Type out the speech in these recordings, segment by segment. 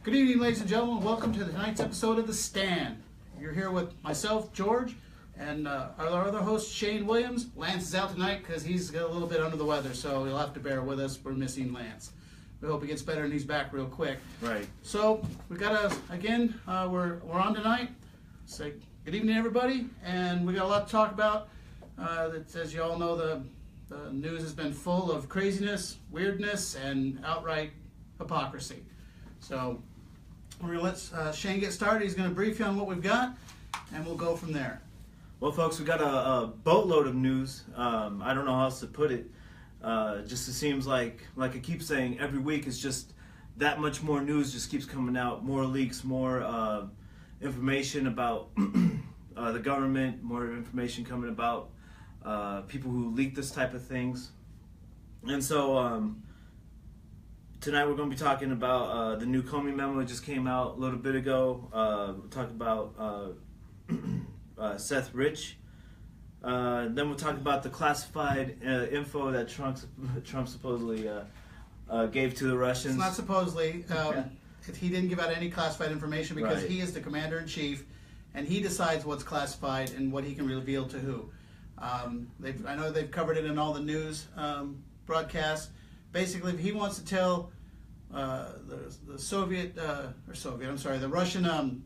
Good evening, ladies and gentlemen. Welcome to tonight's episode of The Stand. You're here with myself, George, and our other host, Shane Williams. Lance is out tonight because he's a little bit under the weather, so you'll have to bear with us. We're missing Lance. We hope he gets better and he's back real quick. Right. So we got we're on tonight. So good evening, everybody, and we got a lot to talk about. As you all know, the news has been full of craziness, weirdness, and outright hypocrisy. So we're going to let Shane get started. He's going to brief you on what we've got, and we'll go from there. Well, folks, we got a boatload of news. I don't know how else to put it. Just it seems like I keep saying, every week it's just that much more news just keeps coming out. More leaks, more information about the government, more information coming about people who leak this type of things. And so tonight we're going to be talking about the new Comey memo that just came out a little bit ago. We'll talk about Seth Rich. Then we'll talk about the classified info that Trump supposedly gave to the Russians. It's not supposedly. He didn't give out any classified information because Right. he is the commander-in-chief, and he decides what's classified and what he can reveal to who. I know they've covered it in all the news broadcasts. Basically, if he wants to tell the Russian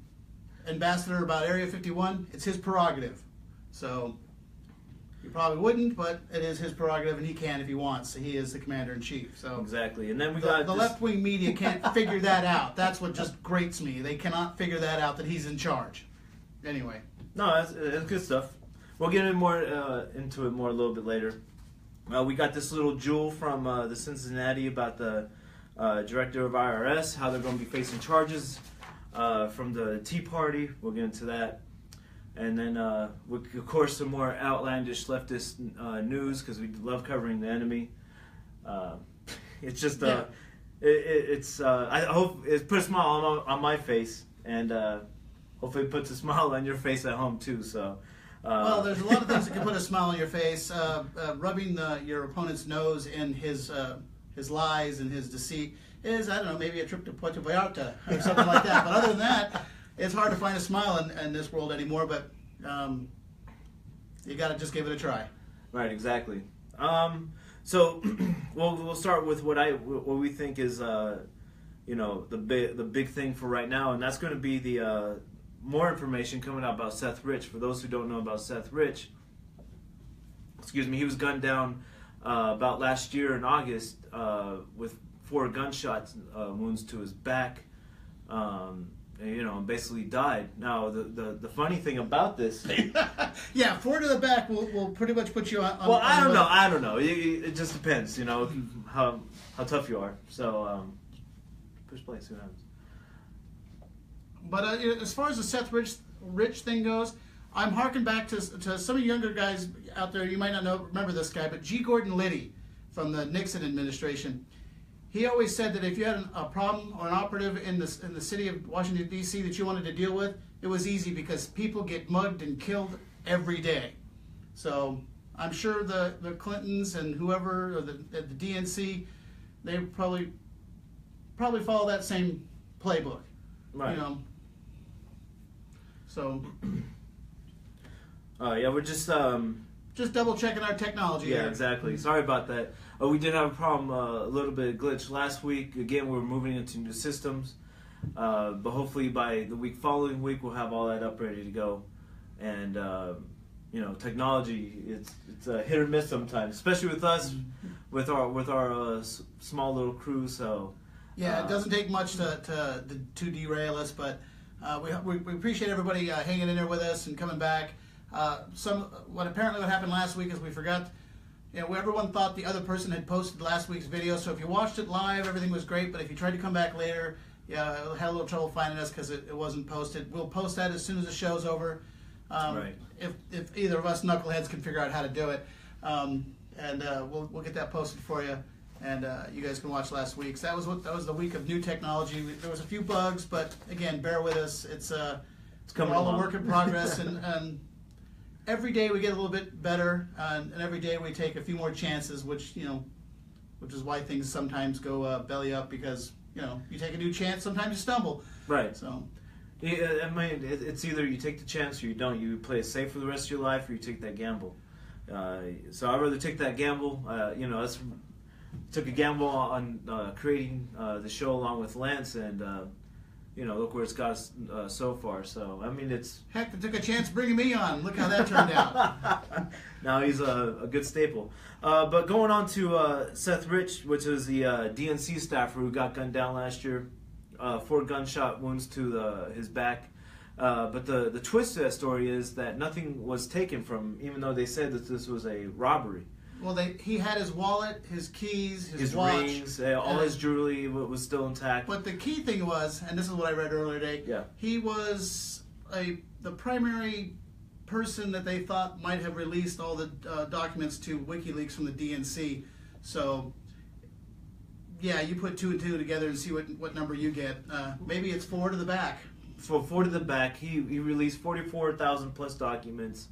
ambassador about Area 51, it's his prerogative. So he probably wouldn't, but it is his prerogative, and he can if he wants. He is the commander-in-chief. So Exactly. And then we the got left-wing media can't figure that out. That's what just grates me. They cannot figure that out, that he's in charge. Anyway. No, it's good stuff. We'll get into it more a little bit later. We got this little jewel from the Cincinnati about the director of IRS, how they're going to be facing charges from the Tea Party. We'll get into that. And then, of course, some more outlandish leftist news, because we love covering the enemy. It's just, I hope it puts a smile on my face, and hopefully it puts a smile on your face at home, too. So. Well, there's a lot of things that can put a smile on your face. Rubbing your opponent's nose in his lies and his deceit is, I don't know, maybe a trip to Puerto Vallarta or something like that. But other than that, it's hard to find a smile in this world anymore. But you got to just give it a try. Right, exactly. So we'll start with what we think is the big thing for right now, and that's going to be the more information coming out about Seth Rich. For those who don't know about Seth Rich, he was gunned down about last year in August with 4 gunshot wounds to his back. And basically died. How the funny thing about this, yeah, 4 to the back will pretty much put you on. Well, I don't know. It just depends, how tough you are. So push play, see what happens. But as far as the Seth Rich thing goes, I'm harking back to some of you younger guys out there. You might not remember this guy, but G. Gordon Liddy from the Nixon administration. He always said that if you had a problem or an operative in the city of Washington, D.C. that you wanted to deal with, it was easy because people get mugged and killed every day. So I'm sure the Clintons and whoever, or the DNC, they probably follow that same playbook. Right. So. Yeah, we're just double checking our technology. Yeah, here. exactly. Sorry about that. We did have a problem, a little bit of glitch last week. Again, we're moving into new systems, but hopefully by the following week, we'll have all that up ready to go. And technology, it's a hit or miss sometimes, especially with us, with our small little crew. So. Yeah, it doesn't take much to derail us, but we appreciate everybody hanging in there with us and coming back. What happened last week is we forgot. Everyone thought the other person had posted last week's video, so if you watched it live, everything was great, but if you tried to come back later, had a little trouble finding us because it wasn't posted. We'll post that as soon as the show's over. Right. If either of us knuckleheads can figure out how to do it, and we'll get that posted for you. And you guys can watch last week's. That was the week of new technology. There was a few bugs, but again, bear with us. It's coming all a work in progress, and every day we get a little bit better, and every day we take a few more chances, which is why things sometimes go belly up, because you take a new chance. Sometimes you stumble. Right. So. Yeah, I mean, it's either you take the chance or you don't. You play it safe for the rest of your life, or you take that gamble. So I'd rather take that gamble. Took a gamble on creating the show along with Lance, and look where it's got us so far. So I mean, it's heck, they took a chance bringing me on. Look how that turned out. Now he's a good staple. But going on to Seth Rich, which is the DNC staffer who got gunned down last year. 4 gunshot wounds to his back. But the twist to that story is that nothing was taken from him, even though they said that this was a robbery. Well, he had his wallet, his keys, his watch. Rings, all his jewelry was still intact. But the key thing was, and this is what I read earlier today, he was the primary person that they thought might have released all the documents to WikiLeaks from the DNC. So, yeah, you put 2 and 2 together and see what number you get. Maybe it's 4 to the back. For 4 to the back, he released 44,000 plus documents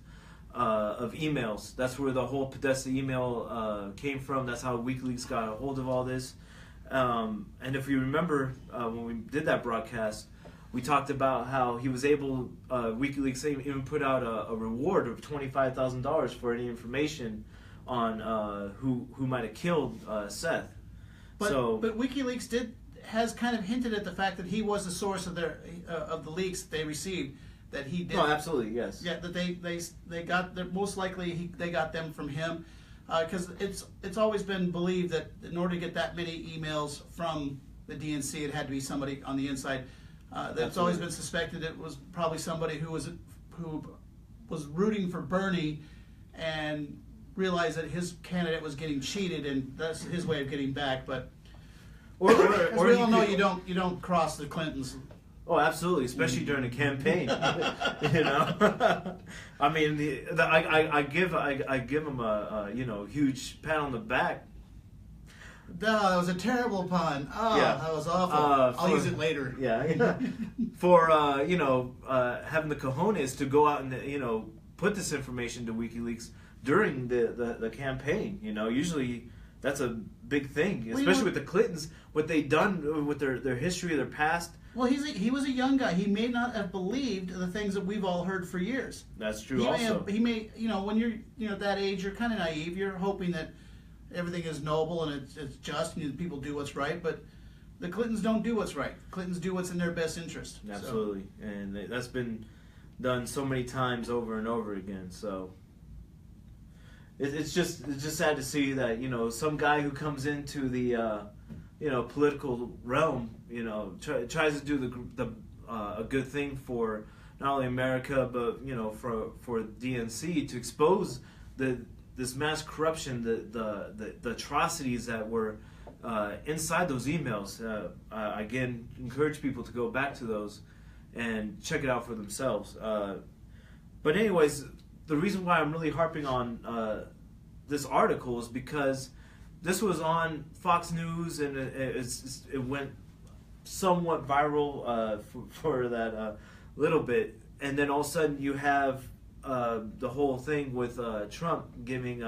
of emails. That's where the whole Podesta email came from. That's how WikiLeaks got a hold of all this. And if you remember when we did that broadcast, we talked about how he was able, WikiLeaks even put out a reward of $25,000 for any information on who might have killed Seth. But WikiLeaks has kind of hinted at the fact that he was the source of the leaks that they received. That he did. Oh, absolutely, yes. Yeah, that they got. Most likely they got them from him, because it's always been believed that in order to get that many emails from the DNC, it had to be somebody on the inside. That's always been suspected. It was probably somebody who was rooting for Bernie and realized that his candidate was getting cheated, and that's his way of getting back. But or we all know you don't cross the Clintons. Oh, absolutely, especially during a campaign. I mean, I give him a huge pat on the back. No, that was a terrible pun. Oh, yeah. That was awful. I'll use it later. Yeah, for having the cojones to go out and put this information to WikiLeaks during the campaign. Usually that's a big thing, especially with the Clintons. What they've done with their history, their past. Well, he was a young guy. He may not have believed the things that we've all heard for years. That's true. He may when you're at that age, you're kind of naive. You're hoping that everything is noble and it's just, and people do what's right. But the Clintons don't do what's right. Clintons do what's in their best interest. Absolutely, and that's been done so many times over and over again. So it's just sad to see that some guy who comes into the political realm, tries to do a good thing for not only America but for DNC, to expose this mass corruption, the atrocities that were inside those emails. I again encourage people to go back to those and check it out for themselves. But anyways, the reason why I'm really harping on this article is because this was on Fox News, and it went somewhat viral for that little bit, and then all of a sudden you have the whole thing with Trump giving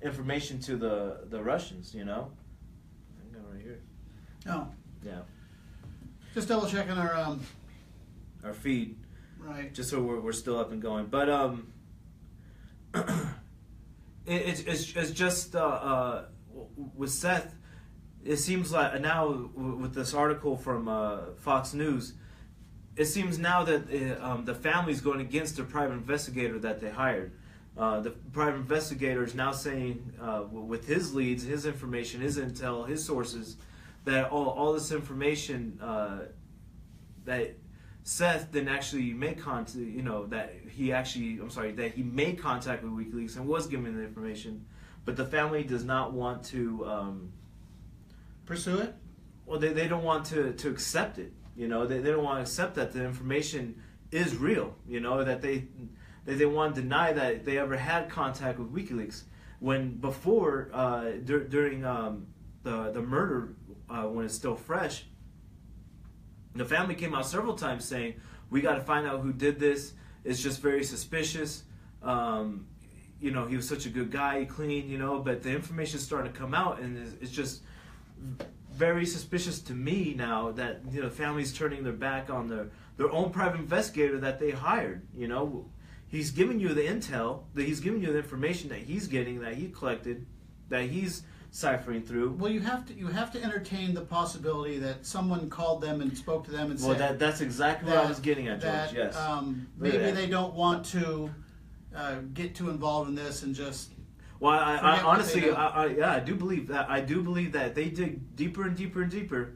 information to the Russians. I got it right here. Oh, yeah. Just double checking our feed, right? Just so we're still up and going, but it's just. With Seth, it seems like now with this article from Fox News, it seems now that the family's going against the private investigator that they hired. The private investigator is now saying, with his leads, his information, his intel, his sources, that all this information that Seth didn't actually make contact, that he made contact with WikiLeaks and was given the information. But the family does not want to pursue it. Well, they don't want to accept it. They don't want to accept that the information is real. That they want to deny that they ever had contact with WikiLeaks. When before during the murder, when it's still fresh, the family came out several times saying, "We got to find out who did this. It's just very suspicious." He was such a good guy, clean, but the information is starting to come out, and it's just very suspicious to me now that the family's turning their back on their own private investigator that they hired. He's giving you the intel, that he's giving you the information that he's getting, that he collected, that he's ciphering through. Well, you have to entertain the possibility that someone called them and spoke to them and said. Well, that's exactly what I was getting at, George. That, yes. Maybe they don't want to get too involved in this and just. Well, I honestly, I do believe that. I do believe that if they dig deeper and deeper and deeper,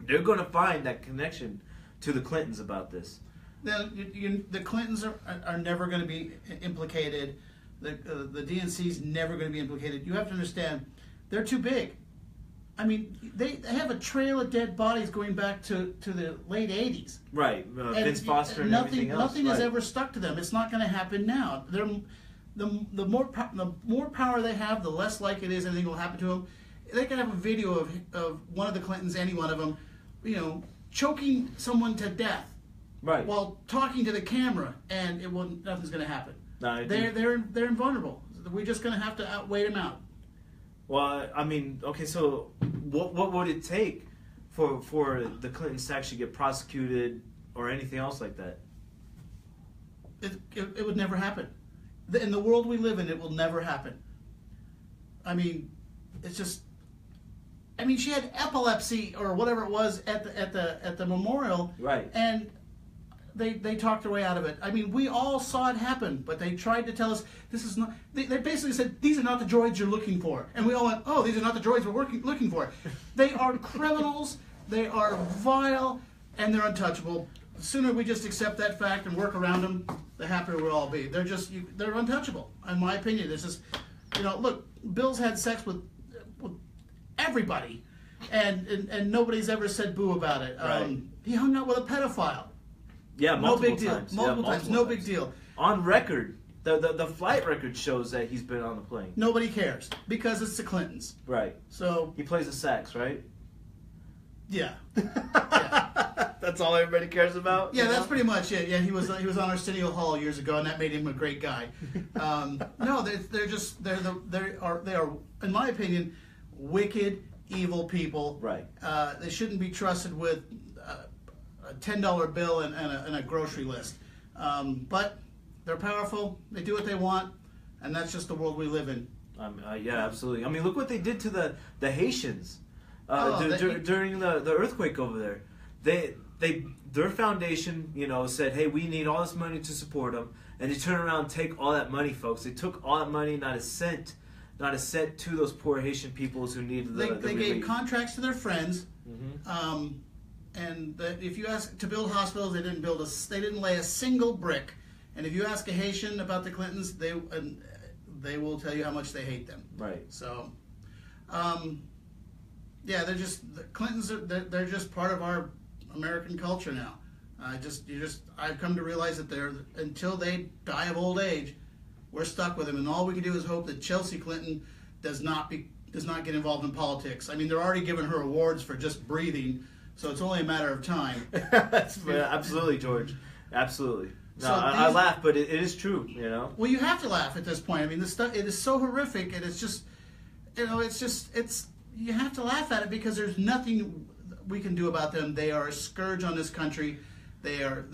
they're going to find that connection to the Clintons about this. The Clintons are never going to be implicated. The DNC's never going to be implicated. You have to understand, they're too big. I mean, they have a trail of dead bodies going back to the late 80s. Right. Vince Foster and everything else. Nothing has ever stuck to them. It's not going to happen now. The more power they have, the less likely it is anything will happen to them. They can have a video of one of the Clintons, any one of them, choking someone to death. Right. While talking to the camera, and nothing's going to happen. No, they're invulnerable. We're just going to have to wait them out. Well, I mean, okay, so what would it take for the Clintons to actually get prosecuted or anything else like that? It would never happen. In the world we live in, it will never happen. I mean, it's just. I mean, she had epilepsy or whatever it was at the memorial, right? And they talked their way out of it. I mean, we all saw it happen, but they tried to tell us this is not. They basically said these are not the droids you're looking for, and we all went, oh, these are not the droids we're looking for. They are criminals. They are vile, and they're untouchable. The sooner we just accept that fact and work around them, the happier we'll all be. They're untouchable, in my opinion. It's just, look, Bill's had sex with everybody, and nobody's ever said boo about it. Right. He hung out with a pedophile. Yeah, no big deal. Times. Multiple times. No big deal. On record, the flight record shows that he's been on the plane. Nobody cares because it's the Clintons. Right. So he plays the sax, right? Yeah. That's all everybody cares about. Yeah, that's pretty much it. Yeah, he was on Arsenio Hall years ago, and that made him a great guy. No, they are in my opinion wicked, evil people. Right. They shouldn't be trusted with a $10 bill and a grocery list. But they're powerful. They do what they want, and that's just the world we live in. Yeah, absolutely. I mean, look what they did to the Haitians during the earthquake over there. Their foundation, said, hey, we need all this money to support them, and they turn around and take all that money, folks. They took all that money, not a cent to those poor Haitian peoples who needed the They relief. gave contracts to their friends, Mm-hmm. and if you ask to build hospitals, they didn't lay a single brick. And if you ask a Haitian about the Clintons, they will tell you how much they hate them. Right. So, yeah, the Clintons they're just part of our American culture now. I've come to realize that until they die of old age, we're stuck with them, and all we can do is hope that Chelsea Clinton does not get involved in politics. I mean, they're already giving her awards for just breathing, so it's only a matter of time. Absolutely, George. Absolutely. No, So I laugh, but it is true, Well, you have to laugh at this point. I mean, this stuff, it is so horrific, and it's just, you have to laugh at it because there's nothing we can do about them. They are a scourge on this country. They are,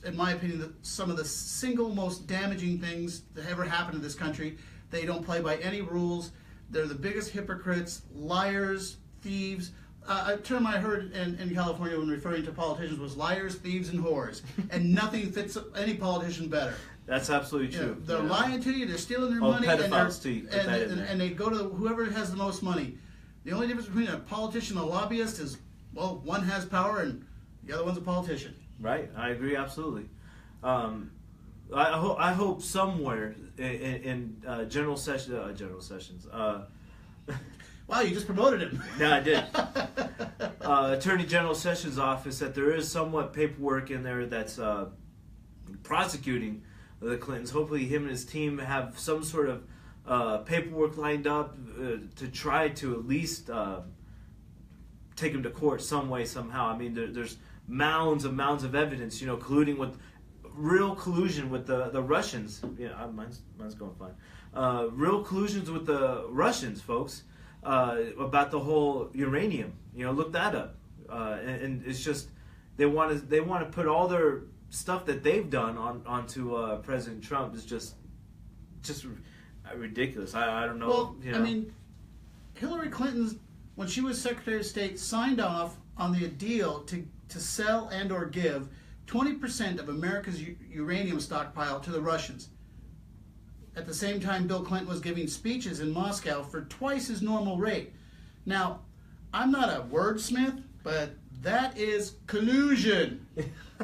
in my opinion, some of the single most damaging things that ever happened to this country. They don't play by any rules. They're the biggest hypocrites, liars, thieves. A term I heard in California when referring to politicians was liars, thieves, and whores. And nothing fits any politician better. That's absolutely true. They're lying to you, they're stealing their money, and they go to whoever has the most money. The only difference between a politician and a lobbyist is, well, one has power and the other one's a politician. Right, I agree absolutely. I hope somewhere in General Sessions. Wow, you just promoted him. Yeah, I did. Attorney General Sessions' office, that there is somewhat paperwork in there that's prosecuting the Clintons. Hopefully him and his team have some sort of paperwork lined up to try to at least take him to court some way, somehow. I mean, there's mounds of evidence, colluding with real collusion with the Russians. Yeah, mine's going fine. Real collusions with the Russians, folks. about the whole uranium. Look that up. And it's just they want to put all their stuff that they've done onto President Trump. Is just ridiculous. I don't know. Well, I mean, Hillary Clinton, when she was Secretary of State, signed off on the deal to sell and or give 20% of America's uranium stockpile to the Russians. At the same time, Bill Clinton was giving speeches in Moscow for twice his normal rate. Now, I'm not a wordsmith, but that is collusion,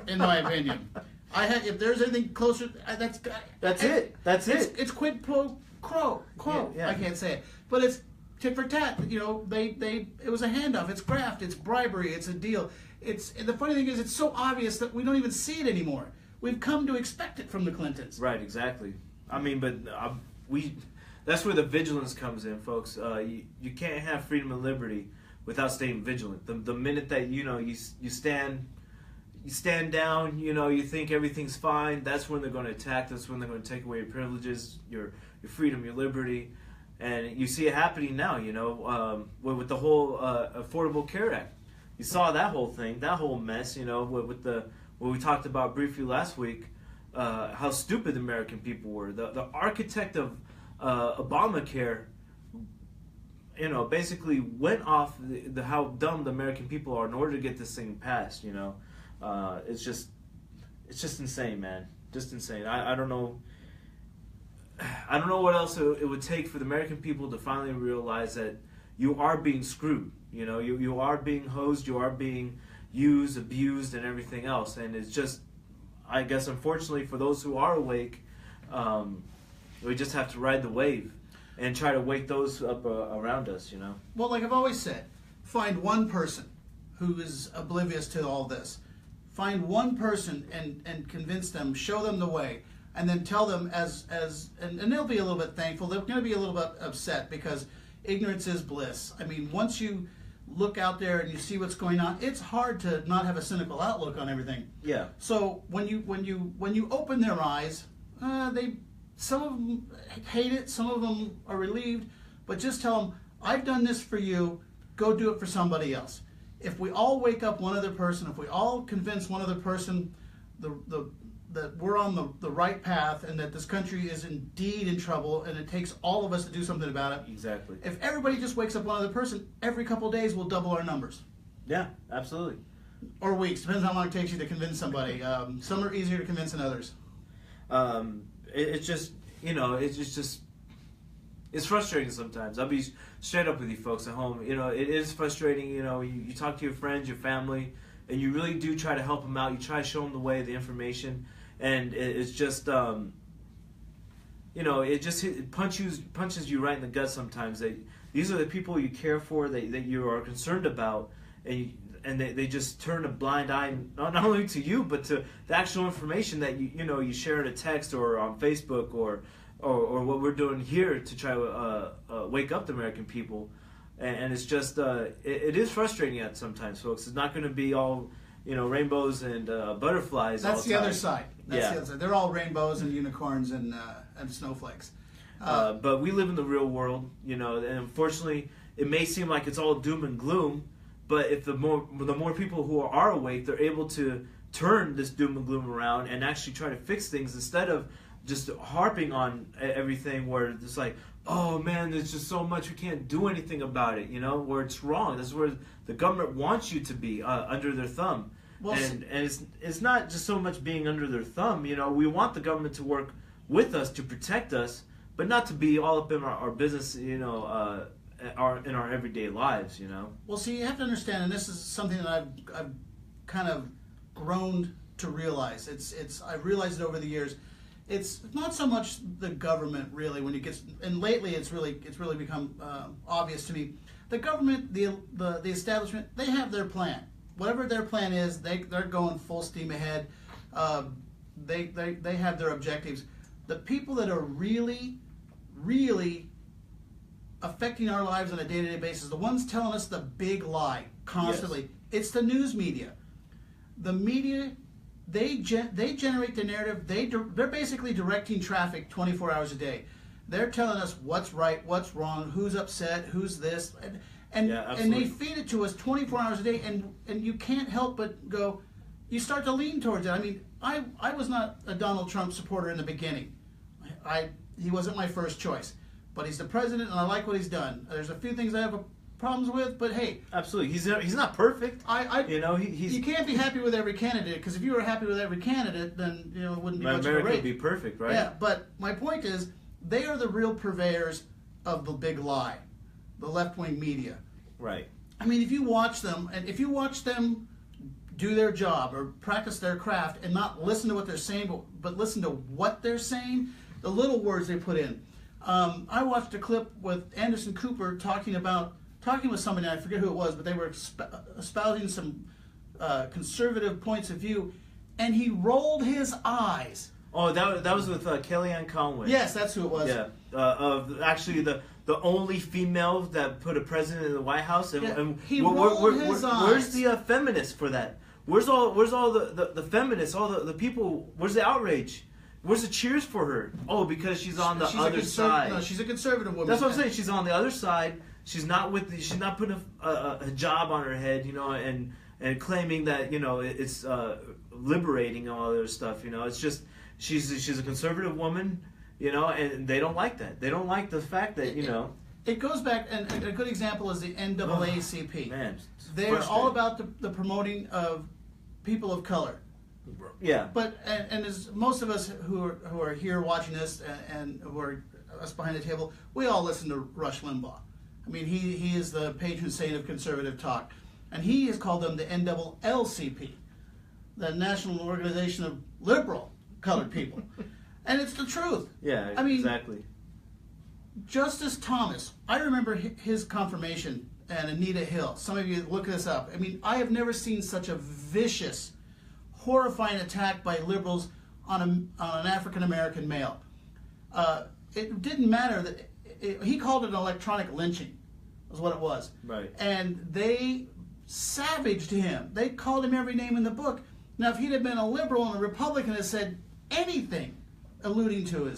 in my opinion. If there's anything closer, that's it. It's quid pro quo. Yeah. I can't say it, but it's tit for tat. It was a handoff. It's graft. It's bribery. It's a deal. The funny thing is, it's so obvious that we don't even see it anymore. We've come to expect it from the Clintons. Right. Exactly. I mean, but that's where the vigilance comes in, folks. You can't have freedom and liberty without staying vigilant. The minute that you stand down, you think everything's fine, that's when they're going to attack. That's when they're going to take away your privileges, your freedom, your liberty. And you see it happening now, with the whole Affordable Care Act. You saw that whole thing, that whole mess, with what we talked about briefly last week, how stupid the American people were. The architect of Obamacare, basically went off how dumb the American people are in order to get this thing passed. It's just insane, man. Just insane. I don't know. I don't know what else it would take for the American people to finally realize that you are being screwed. You are being hosed. You are being used, abused, and everything else. And it's just, I guess, unfortunately, for those who are awake, we just have to ride the wave and try to wake those up around us. Well, like I've always said, find one person who is oblivious to all this. Find one person and convince them, show them the way, and then tell them and they'll be a little bit thankful. They're going to be a little bit upset because ignorance is bliss. I mean, once you look out there and you see what's going on, it's hard to not have a cynical outlook on everything. Yeah. So when you open their eyes, some of them hate it, some of them are relieved, but just tell them, I've done this for you, go do it for somebody else. If we all wake up one other person, if we all convince one other person that we're on the right path and that this country is indeed in trouble and it takes all of us to do something about it. Exactly. If everybody just wakes up one other person, every couple of days we'll double our numbers. Yeah, absolutely. Or weeks, depends how long it takes you to convince somebody. Some are easier to convince than others. It's just, it's frustrating sometimes. I'll be straight up with you folks at home. It is frustrating. You talk to your friends, your family, and you really do try to help them out. You try to show them the way, the information, and it's just, it punches you right in the gut sometimes. These are the people you care for, that you are concerned about, and they just turn a blind eye not only to you, but to the actual information that you share in a text or on Facebook or what we're doing here to try to wake up the American people. And it's just, it is frustrating at sometimes, folks. It's not going to be all, rainbows and butterflies. That's the other side. That's Yeah. the other side. They're all rainbows and unicorns and snowflakes. But we live in the real world, and unfortunately, it may seem like it's all doom and gloom. But if the more people who are awake, they're able to turn this doom and gloom around and actually try to fix things instead of just harping on everything where it's like, oh man, there's just so much, we can't do anything about it, where it's wrong. That's where the government wants you to be, under their thumb. Well, and it's not just so much being under their thumb. We want the government to work with us to protect us, but not to be all up in our business, in our everyday lives. Well, see, you have to understand, and this is something that I've kind of grown to realize. I've realized it over the years. It's not so much the government, really, and lately it's really become obvious to me. The government, the establishment, they have their plan. Whatever their plan is, they're going full steam ahead. They have their objectives. The people that are really, really affecting our lives on a day-to-day basis, the ones telling us the big lie constantly, yes. It's the news media. The media. They generate the narrative. They're basically directing traffic 24 hours a day. They're telling us what's right, what's wrong, who's upset, who's this, and they feed it to us 24 hours a day, and you can't help but go. You start to lean towards it. I mean, I was not a Donald Trump supporter in the beginning. He wasn't my first choice, but he's the president, and I like what he's done. There's a few things I have problems with, but hey, absolutely, he's not perfect. You can't be happy with every candidate, because if you were happy with every candidate, then it wouldn't be much of a race. America would be perfect, right? Yeah, but my point is, they are the real purveyors of the big lie, the left-wing media. Right. I mean, if you watch them, and if you watch them do their job or practice their craft and not listen to what they're saying, but listen to what they're saying, the little words they put in. I watched a clip with Anderson Cooper talking with somebody, I forget who it was, but they were espousing some conservative points of view, and he rolled his eyes. Oh, that was with Kellyanne Conway. Yes, that's who it was. Yeah, actually the only female that put a president in the White House. And he rolled his eyes. Where's the feminists for that? Where's all the feminists, all the people? Where's the outrage? Where's the cheers for her? Oh, because she's on the other side. No, she's a conservative woman. That's what I'm saying. She's on the other side. She's not she's not putting a job on her head, and claiming that it's liberating and all that other stuff. It's just she's a conservative woman, and they don't like that. They don't like the fact that It goes back, and a good example is the NAACP. Man, they're all about the promoting of people of color. Yeah. But and as most of us who are here watching this and who are us behind the table, we all listen to Rush Limbaugh. I mean, he is the patron saint of conservative talk, and he has called them the NAACP, the National Organization of Liberal Colored People, and it's the truth. Yeah, I mean, exactly. Justice Thomas, I remember his confirmation, and Anita Hill. Some of you look this up. I mean, I have never seen such a vicious, horrifying attack by liberals on an African American male. It didn't matter that he called it an electronic lynching, was what it was. Right. And they savaged him. They called him every name in the book. Now, if he'd have been a liberal and a Republican and said anything alluding to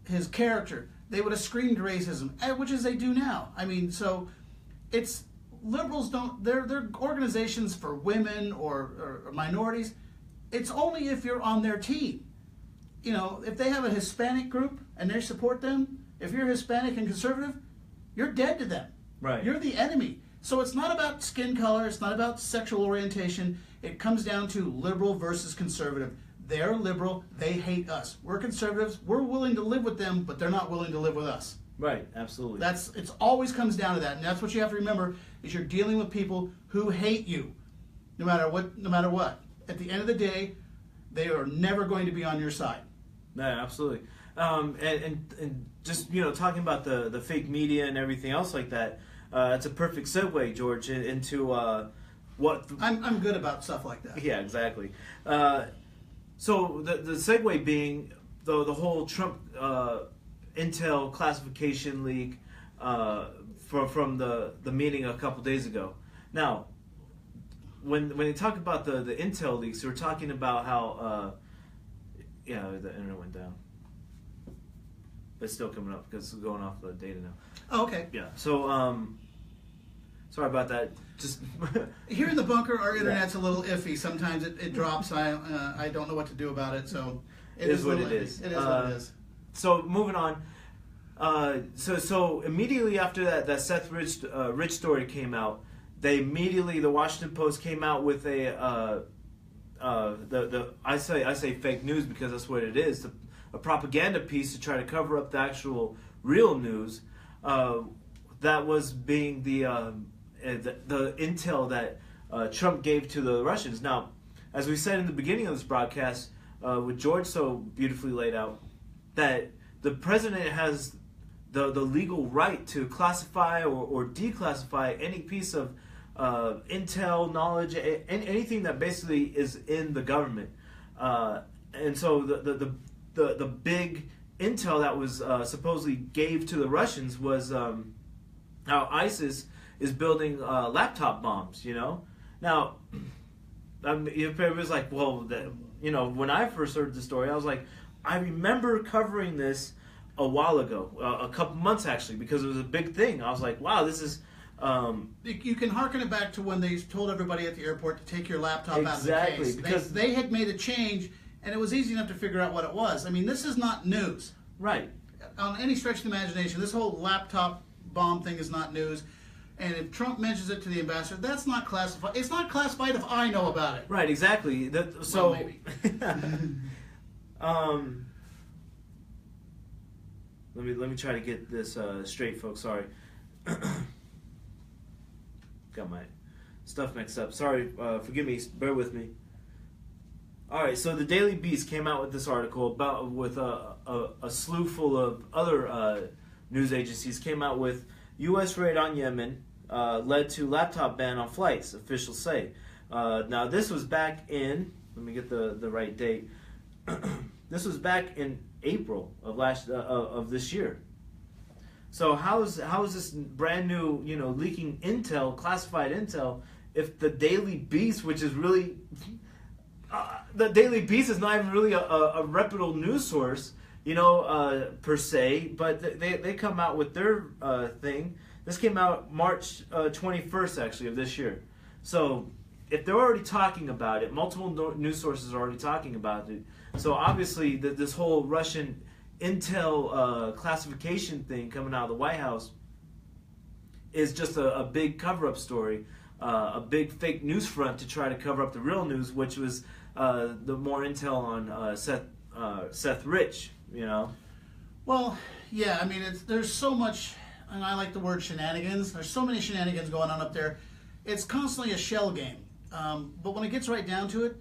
his character, they would have screamed racism, which is they do now. I mean, so it's liberals don't. They're organizations for women or minorities. It's only if you're on their team. If they have a Hispanic group and they support them, if you're Hispanic and conservative, you're dead to them. Right. You're the enemy. So it's not about skin color. It's not about sexual orientation. It comes down to liberal versus conservative. They're liberal. They hate us. We're conservatives. We're willing to live with them, but they're not willing to live with us. Right. Absolutely. It always comes down to that, and that's what you have to remember: is you're dealing with people who hate you, no matter what. At the end of the day, they are never going to be on your side. Yeah, absolutely. And just talking about the fake media and everything else like that, it's a perfect segue, George, into what I'm good about stuff like that. Yeah, exactly. So the segue being the whole Trump intel classification leak from the meeting a couple days ago. Now, when they talk about the intel leaks, we're talking about how the internet went down. It's still coming up because it's going off the data now. Oh, okay. Yeah. So sorry about that. Just here in the bunker, our internet's a little iffy. Sometimes it drops. I don't know what to do about it. So it is what it is. It is what it is. So moving on. So immediately after that Seth Rich story came out, the Washington Post came out with I say fake news because that's what it is, a propaganda piece to try to cover up the actual real news that was being the intel that Trump gave to the Russians. Now, as we said in the beginning of this broadcast, with George so beautifully laid out, that the president has the legal right to classify or declassify any piece of intel, knowledge, anything that basically is in the government. And so the big intel that was supposedly gave to the Russians was how ISIS is building laptop bombs. Now it was like, well, when I first heard the story, I was like, I remember covering this a while ago, a couple months actually, because it was a big thing. I was like, wow, this is. You can harken it back to when they told everybody at the airport to take your laptop out of the case. Because they had made a change, and it was easy enough to figure out what it was. I mean, this is not news. Right. On any stretch of the imagination, this whole laptop bomb thing is not news. And if Trump mentions it to the ambassador, that's not classified. It's not classified if I know about it. Right, exactly. So, well, maybe. let me try to get this straight, folks. Sorry. Got my stuff mixed up. Sorry, forgive me. Bear with me. All right, so the Daily Beast came out with this article with a slew full of other news agencies. Came out with U.S. raid on Yemen led to laptop ban on flights. Officials say. Now this was back in. Let me get the right date. This was back in April of this year. So how is this brand new, leaking intel, classified intel, if the Daily Beast, which is really, the Daily Beast is not even really a reputable news source, per se, but they come out with their thing. This came out March 21st, actually, of this year. So if they're already talking about it, multiple news sources are already talking about it. So obviously this whole Russian intel classification thing coming out of the White House is just a big cover-up story, a big fake news front to try to cover up the real news, which was the more intel on Seth Rich, Well, yeah, I mean, there's so much, and I like the word shenanigans. There's so many shenanigans going on up there. It's constantly a shell game. But when it gets right down to it,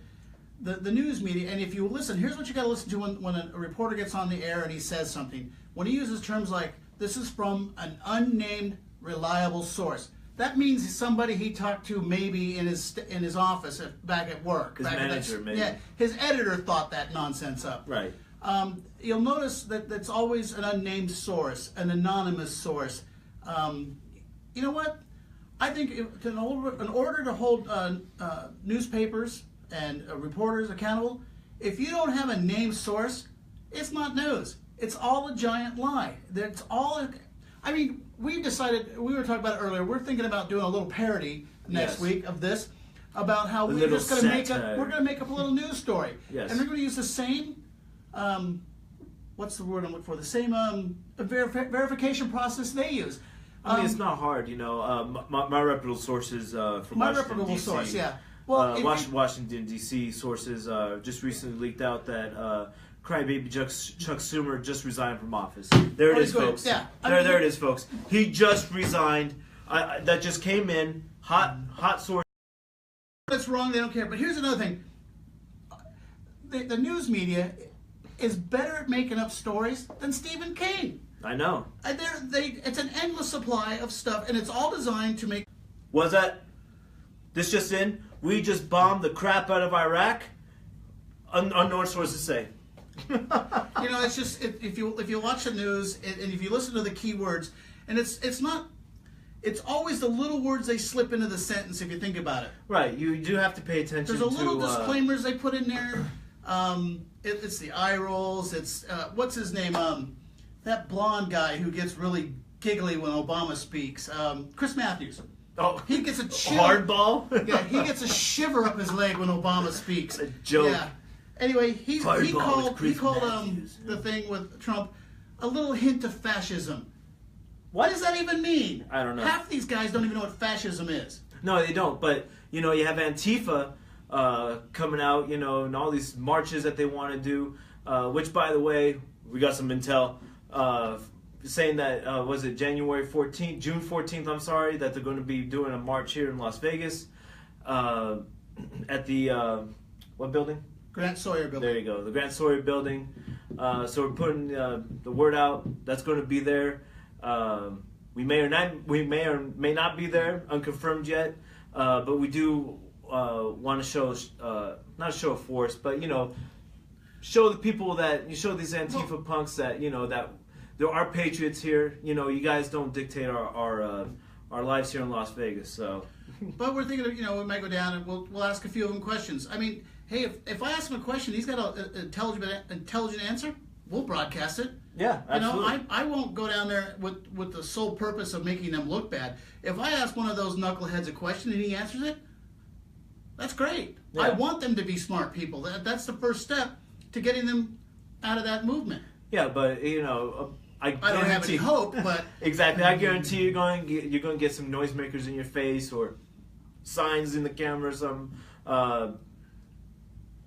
the news media, and if you listen, here's what you got to listen to when a reporter gets on the air and he says something. When he uses terms like, this is from an unnamed reliable source, that means somebody he talked to maybe in his office back at work. His manager, maybe. Yeah, his editor thought that nonsense up. Right. You'll notice that that's always an unnamed source, an anonymous source. You know what? I think in order to hold newspapers and reporters accountable, if you don't have a named source, it's not news. It's all a giant lie. That's all. I mean, we decided, we were talking about it earlier, we're thinking about doing a little parody next week of this, about how we're just going to make up a little news story. Yes. And we're going to use the same, what's the word I'm looking for? The same verification process they use. I mean, it's not hard, my reputable sources from My Washington, reputable D.C. source, yeah. Well, Washington, D.C. sources just recently leaked out that crybaby Chuck Schumer just resigned from office. There it is, folks. Yeah. There it is, folks. He just resigned. That just came in. Hot source. That's wrong. They don't care. But here's another thing. The news media is better at making up stories than Stephen King. I know. It's an endless supply of stuff, and it's all designed to make... Was that... This just in? We just bombed the crap out of Iraq? Unknown sources say. It's just... If you watch the news, and if you listen to the key words, and it's not... It's always the little words they slip into the sentence if you think about it. Right. You do have to pay attention to... There's a little disclaimers they put in there. It's the eye rolls. It's... what's his name? That blonde guy who gets really giggly when Obama speaks. Chris Matthews. Oh, he gets a shiver. Hardball? Yeah, he gets a shiver up his leg when Obama speaks. A joke. Yeah. Anyway, he called the thing with Trump a little hint of fascism. What does that even mean? I don't know. Half these guys don't even know what fascism is. No, they don't. But, you have Antifa coming out, and all these marches that they want to do, which, by the way, we got some intel saying that, was it June 14th, I'm sorry, that they're going to be doing a march here in Las Vegas at the, what building? Grant Sawyer building. There you go, the Grant Sawyer building. So we're putting the word out. That's going to be there. We may or may not be there, unconfirmed yet. But we do want to show, not a show of force, but show the people that you show these Antifa punks that that there are patriots here. You guys don't dictate our lives here in Las Vegas. So, but we're thinking of we might go down and we'll ask a few of them questions. I mean, hey, if I ask him a question, he's got an intelligent answer. we'll broadcast it. Yeah, absolutely. You know, I won't go down there with the sole purpose of making them look bad. If I ask one of those knuckleheads a question and he answers it, that's great. Yeah. I want them to be smart people. That's the first step to getting them out of that movement. Yeah, but you know, I don't have any hope, but exactly. I guarantee you're going to get some noisemakers in your face or signs in the camera. I'm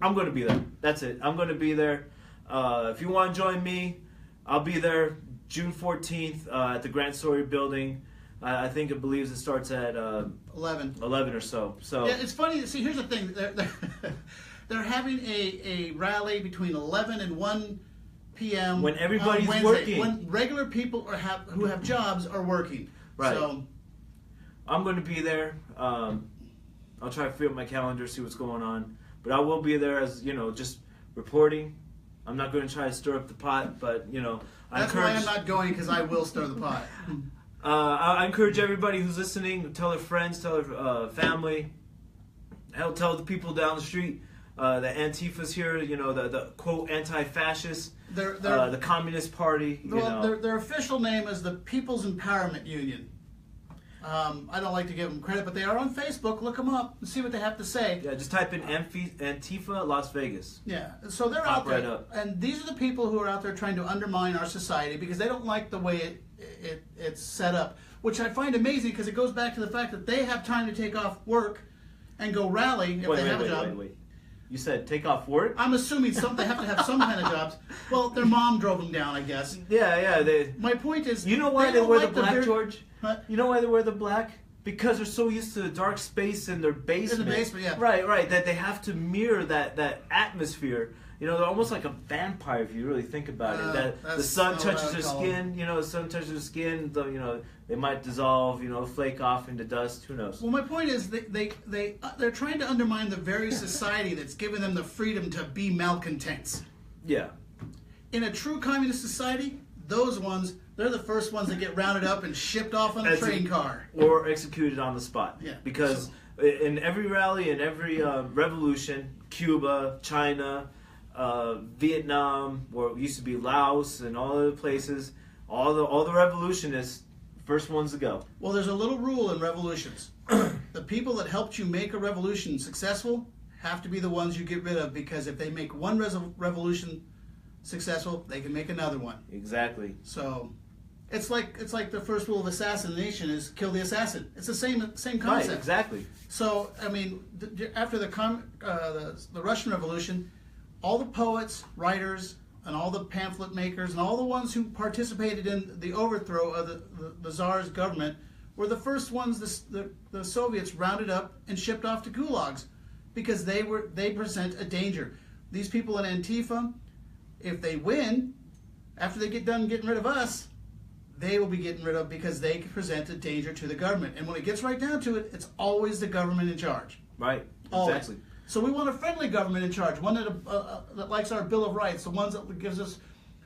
going to be there. That's it. I'm going to be there. If you want to join me, I'll be there June 14th at the Grant Story Building. I think it believes it starts at 11 or so. So yeah, it's funny. See, here's the thing. They're having a rally between 11 and 1 p.m. when everybody's on Wednesday, working. when regular people who have jobs are working. Right. So I'm going to be there. I'll try to figure out my calendar, see what's going on. But I will be there as, you know, just reporting. I'm not going to try to stir up the pot, but, you know, that's why I'm not going, because I will stir the pot. I encourage everybody who's listening, tell their friends, tell their family, hell, tell the people down the street, the Antifa's here, you know, the quote anti-fascists, the Communist Party. Their official name is the People's Empowerment Union. I don't like to give them credit, but they are on Facebook. Look them up and see what they have to say. Yeah, just type in Antifa Las Vegas. Yeah, so they're out there, and these are the people who are out there trying to undermine our society because they don't like the way it's set up, which I find amazing because it goes back to the fact that they have time to take off work and go rally if they have a job. Wait. You said take off work? I'm assuming they have to have some kind of jobs. Well, their mom drove them down, I guess. Yeah. My point is, you know why they wear the black, George? Huh? You know why they wear the black? Because they're so used to the dark space in their basement. In the basement, yeah. Right. That they have to mirror that atmosphere. You know, they're almost like a vampire if you really think about it. That the sun touches their skin. You know, the sun touches their skin. You know, they might dissolve. You know, flake off into dust. Who knows? Well, my point is they're trying to undermine the very society that's given them the freedom to be malcontents. Yeah. In a true communist society, those ones, they're the first ones that get rounded up and shipped off on a train car. Or executed on the spot. Yeah. Because in every rally, in every revolution, Cuba, China, Vietnam, or it used to be Laos and all other places, all the revolutionists, first ones to go. Well, there's a little rule in revolutions. The people that helped you make a revolution successful have to be the ones you get rid of, because if they make one revolution successful, they can make another one. Exactly. So it's like the first rule of assassination is kill the assassin. It's the same concept. Right, exactly. So I mean, after the Russian Revolution, all the poets, writers, and all the pamphlet makers, and all the ones who participated in the overthrow of the Tsar's government were the first ones the Soviets rounded up and shipped off to gulags, because they present a danger. These people in Antifa, if they win, after they get done getting rid of us, they will be getting rid of, because they present a danger to the government. And when it gets right down to it, it's always the government in charge. Right. Always. Exactly. So we want a friendly government in charge, one that likes our Bill of Rights, the ones that gives us,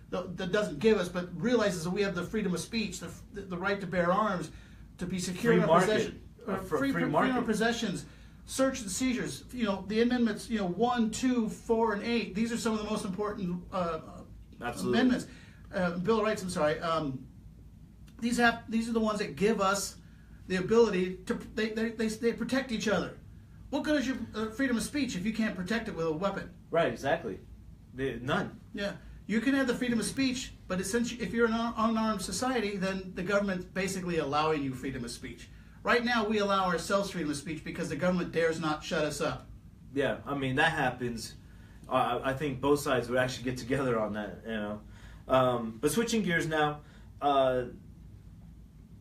that doesn't give us, but realizes that we have the freedom of speech, the right to bear arms, to be secure in our possession, free in our possessions, search and seizures. You know, the amendments, 1, 2, 4, and 8. These are some of the most important amendments. Bill of Rights. I'm sorry. These are the ones that give us the ability to. They protect each other. What good is your freedom of speech if you can't protect it with a weapon? Right, exactly. None. Yeah. You can have the freedom of speech, but if you're an unarmed society, then the government's basically allowing you freedom of speech. Right now, we allow ourselves freedom of speech because the government dares not shut us up. Yeah, I mean, that happens. I think both sides would actually get together on that, you know. But switching gears now,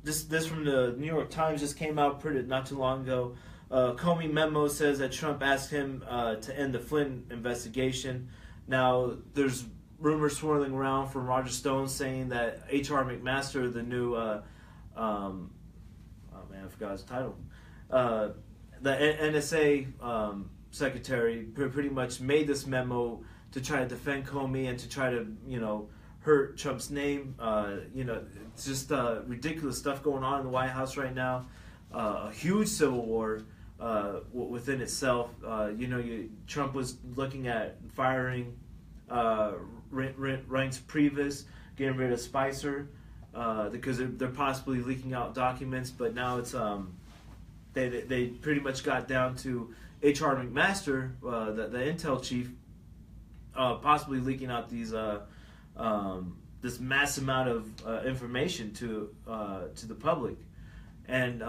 this from the New York Times just came out not too long ago. Comey memo says that Trump asked him to end the Flynn investigation. Now, there's rumors swirling around from Roger Stone saying that H.R. McMaster, the new, oh man, I forgot his title, the NSA secretary pretty much made this memo to try to defend Comey and to try to, hurt Trump's name. It's just ridiculous stuff going on in the White House right now. A huge civil war within itself. Trump was looking at firing Reince Priebus, getting rid of Spicer, because they're possibly leaking out documents. But now it's they pretty much got down to H.R. McMaster, the intel chief, possibly leaking out these this mass amount of information to the public. And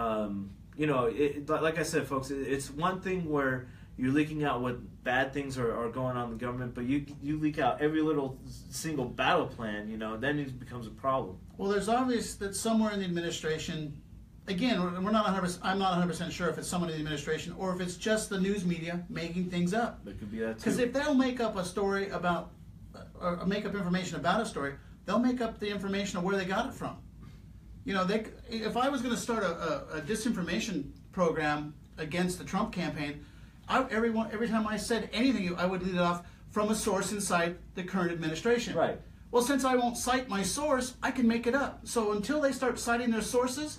like I said, folks, it's one thing where you're leaking out what bad things are going on in the government, but you leak out every little single battle plan, then it becomes a problem. Well, there's obvious that somewhere in the administration, again, we're not 100%. I'm not 100% sure if it's someone in the administration or if it's just the news media making things up. It could be that too. Because if they'll make up a story about, or make up information about a story, they'll make up the information of where they got it from. If I was going to start a disinformation program against the Trump campaign, every time I said anything, I would lead it off from a source inside the current administration. Right. Well, since I won't cite my source, I can make it up. So until they start citing their sources,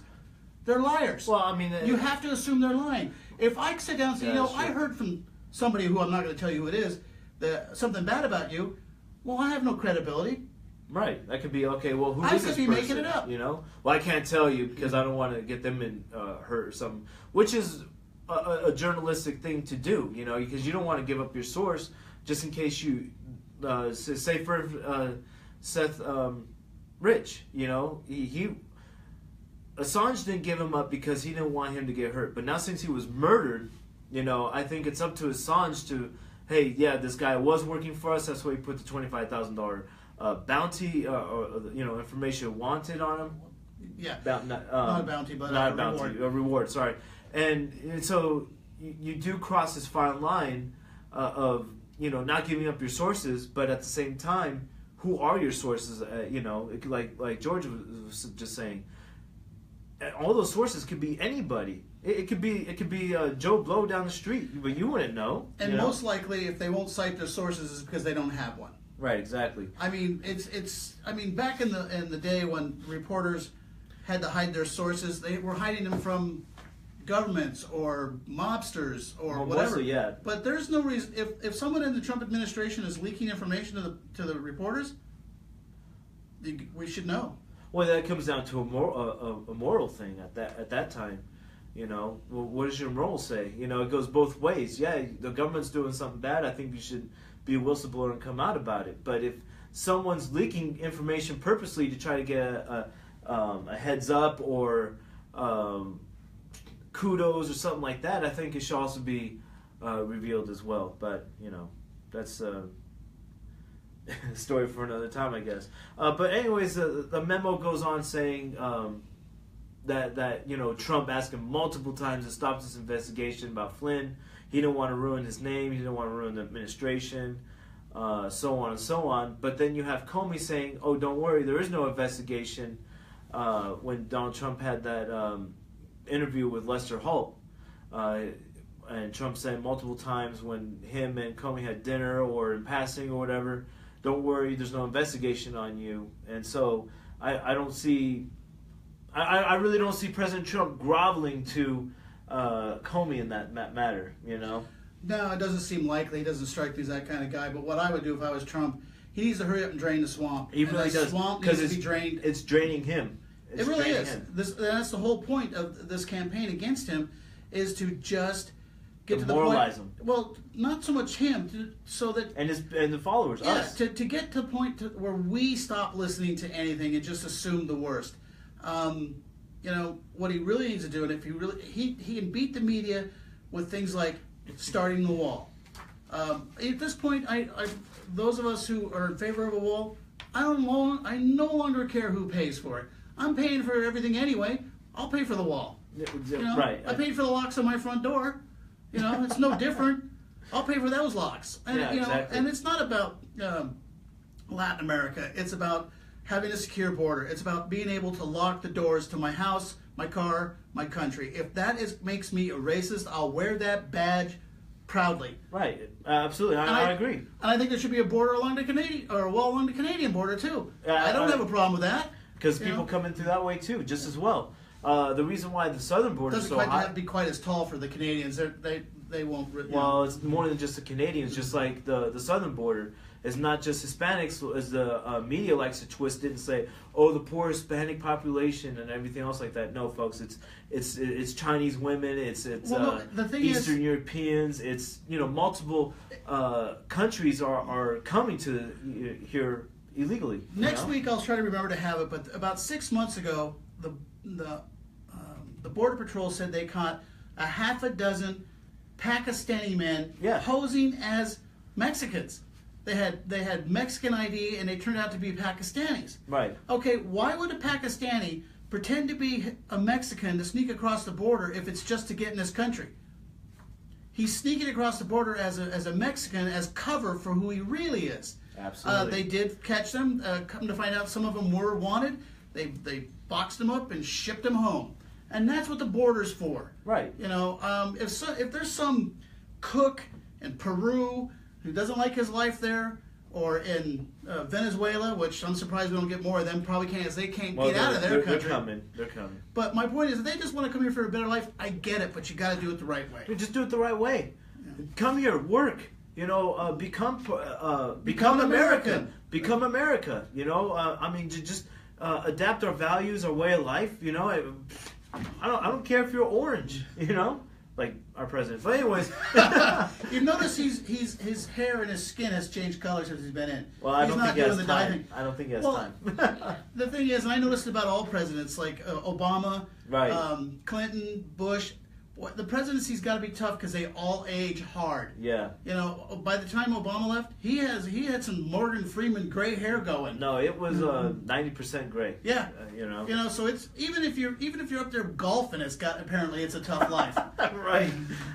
they're liars. Well, I mean, you have to assume they're lying. If I sit down and say, I heard from somebody who I'm not going to tell you who it is, something bad about you, well, I have no credibility. Right. That could be, okay, well, who I is this could be person? making it up. Well, I can't tell you because I don't want to get them in hurt or something, which is a journalistic thing to do, because you don't want to give up your source just in case you, say for Seth Rich, he Assange didn't give him up because he didn't want him to get hurt. But now since he was murdered, I think it's up to Assange to, hey, yeah, this guy was working for us. That's why he put the $25,000 bounty, information wanted on him. Yeah, not a bounty, but not a a bounty, reward. A reward. Sorry, and so you do cross this fine line of not giving up your sources, but at the same time, who are your sources? Like George was just saying, all those sources could be anybody. It could be Joe Blow down the street, but you wouldn't know. And most likely, if they won't cite their sources, it's because they don't have one. Right, exactly. I mean, back in the day when reporters had to hide their sources, they were hiding them from governments or mobsters or whatever. Mostly, yeah. But there's no reason if someone in the Trump administration is leaking information to the reporters, we should know. Well, that comes down to a moral thing at that time. Well, what does your moral say? It goes both ways. Yeah, the government's doing something bad. I think you should be a whistleblower and come out about it. But if someone's leaking information purposely to try to get a heads up or kudos or something like that, I think it should also be revealed as well. But that's a story for another time, I guess. But anyways, the memo goes on saying that Trump asked him multiple times to stop this investigation about Flynn. He didn't want to ruin his name. He didn't want to ruin the administration, so on and so on. But then you have Comey saying, "Oh, don't worry, there is no investigation." When Donald Trump had that interview with Lester Holt, and Trump said multiple times when him and Comey had dinner or in passing or whatever, "Don't worry, there's no investigation on you." And so I don't see. I really don't see President Trump groveling to Comey in that matter, No, it doesn't seem likely. He doesn't strike me as that kind of guy. But what I would do if I was Trump, he needs to hurry up and drain the swamp. He really does. Swamp needs to be drained. It's draining him. It really is. That's the whole point of this campaign against him, is to just get to the point. Demoralize him. Well, not so much him, so that and the followers, us. To get to the point where we stop listening to anything and just assume the worst. What he really needs to do, and if he can beat the media with things like starting the wall. At this point, those of us who are in favor of a wall, I no longer care who pays for it. I'm paying for everything anyway. I'll pay for the wall. Right. I paid for the locks on my front door. It's no different. I'll pay for those locks. And, exactly. And it's not about Latin America. It's about having a secure border. It's about being able to lock the doors to my house, my car, my country. If that makes me a racist, I'll wear that badge proudly. Right. Absolutely. I agree. And I think there should be a border along the Canadian, or a wall along the Canadian border too. I don't have a problem with that. Because people come in through that way too, just as well. The reason why the southern border is so high doesn't have to be quite as tall for the Canadians. they won't. Well, it's more than just the Canadians. Just like the southern border, it's not just Hispanics, as the media likes to twist it and say, "Oh, the poor Hispanic population and everything else like that." No, folks, it's Chinese women, it's the thing Eastern is, Europeans, it's multiple countries are coming to here illegally. Next week I'll try to remember to have it, but about 6 months ago, the Border Patrol said they caught a half a dozen Pakistani men posing as Mexicans. They had Mexican ID and they turned out to be Pakistanis. Right. Okay, why would a Pakistani pretend to be a Mexican to sneak across the border if it's just to get in this country? He's sneaking across the border as a Mexican as cover for who he really is. Absolutely. They did catch them. Come to find out, some of them were wanted. They boxed them up and shipped them home. And that's what the border's for. Right. If there's some cook in Peru who doesn't like his life there, or in Venezuela, which I'm surprised we don't get more of them, probably can't, as they can't get out of their country. They're coming. But my point is, if they just want to come here for a better life, I get it, but you got to do it the right way. Just do it the right way. Yeah. Come here, work. Become American. Become America. Just adapt our values, our way of life. I don't care if you're orange. Like our president. But anyways, you notice his hair and his skin has changed color since he's been in. Well, I don't think he has time. I don't think he has time. The thing is, and I noticed about all presidents, like Obama, right. Clinton, Bush. The presidency's got to be tough because they all age hard. Yeah. By the time Obama left, he had some Morgan Freeman gray hair going. No, it was 90% gray. Yeah. So it's even if you're up there golfing, it's a tough life. Right.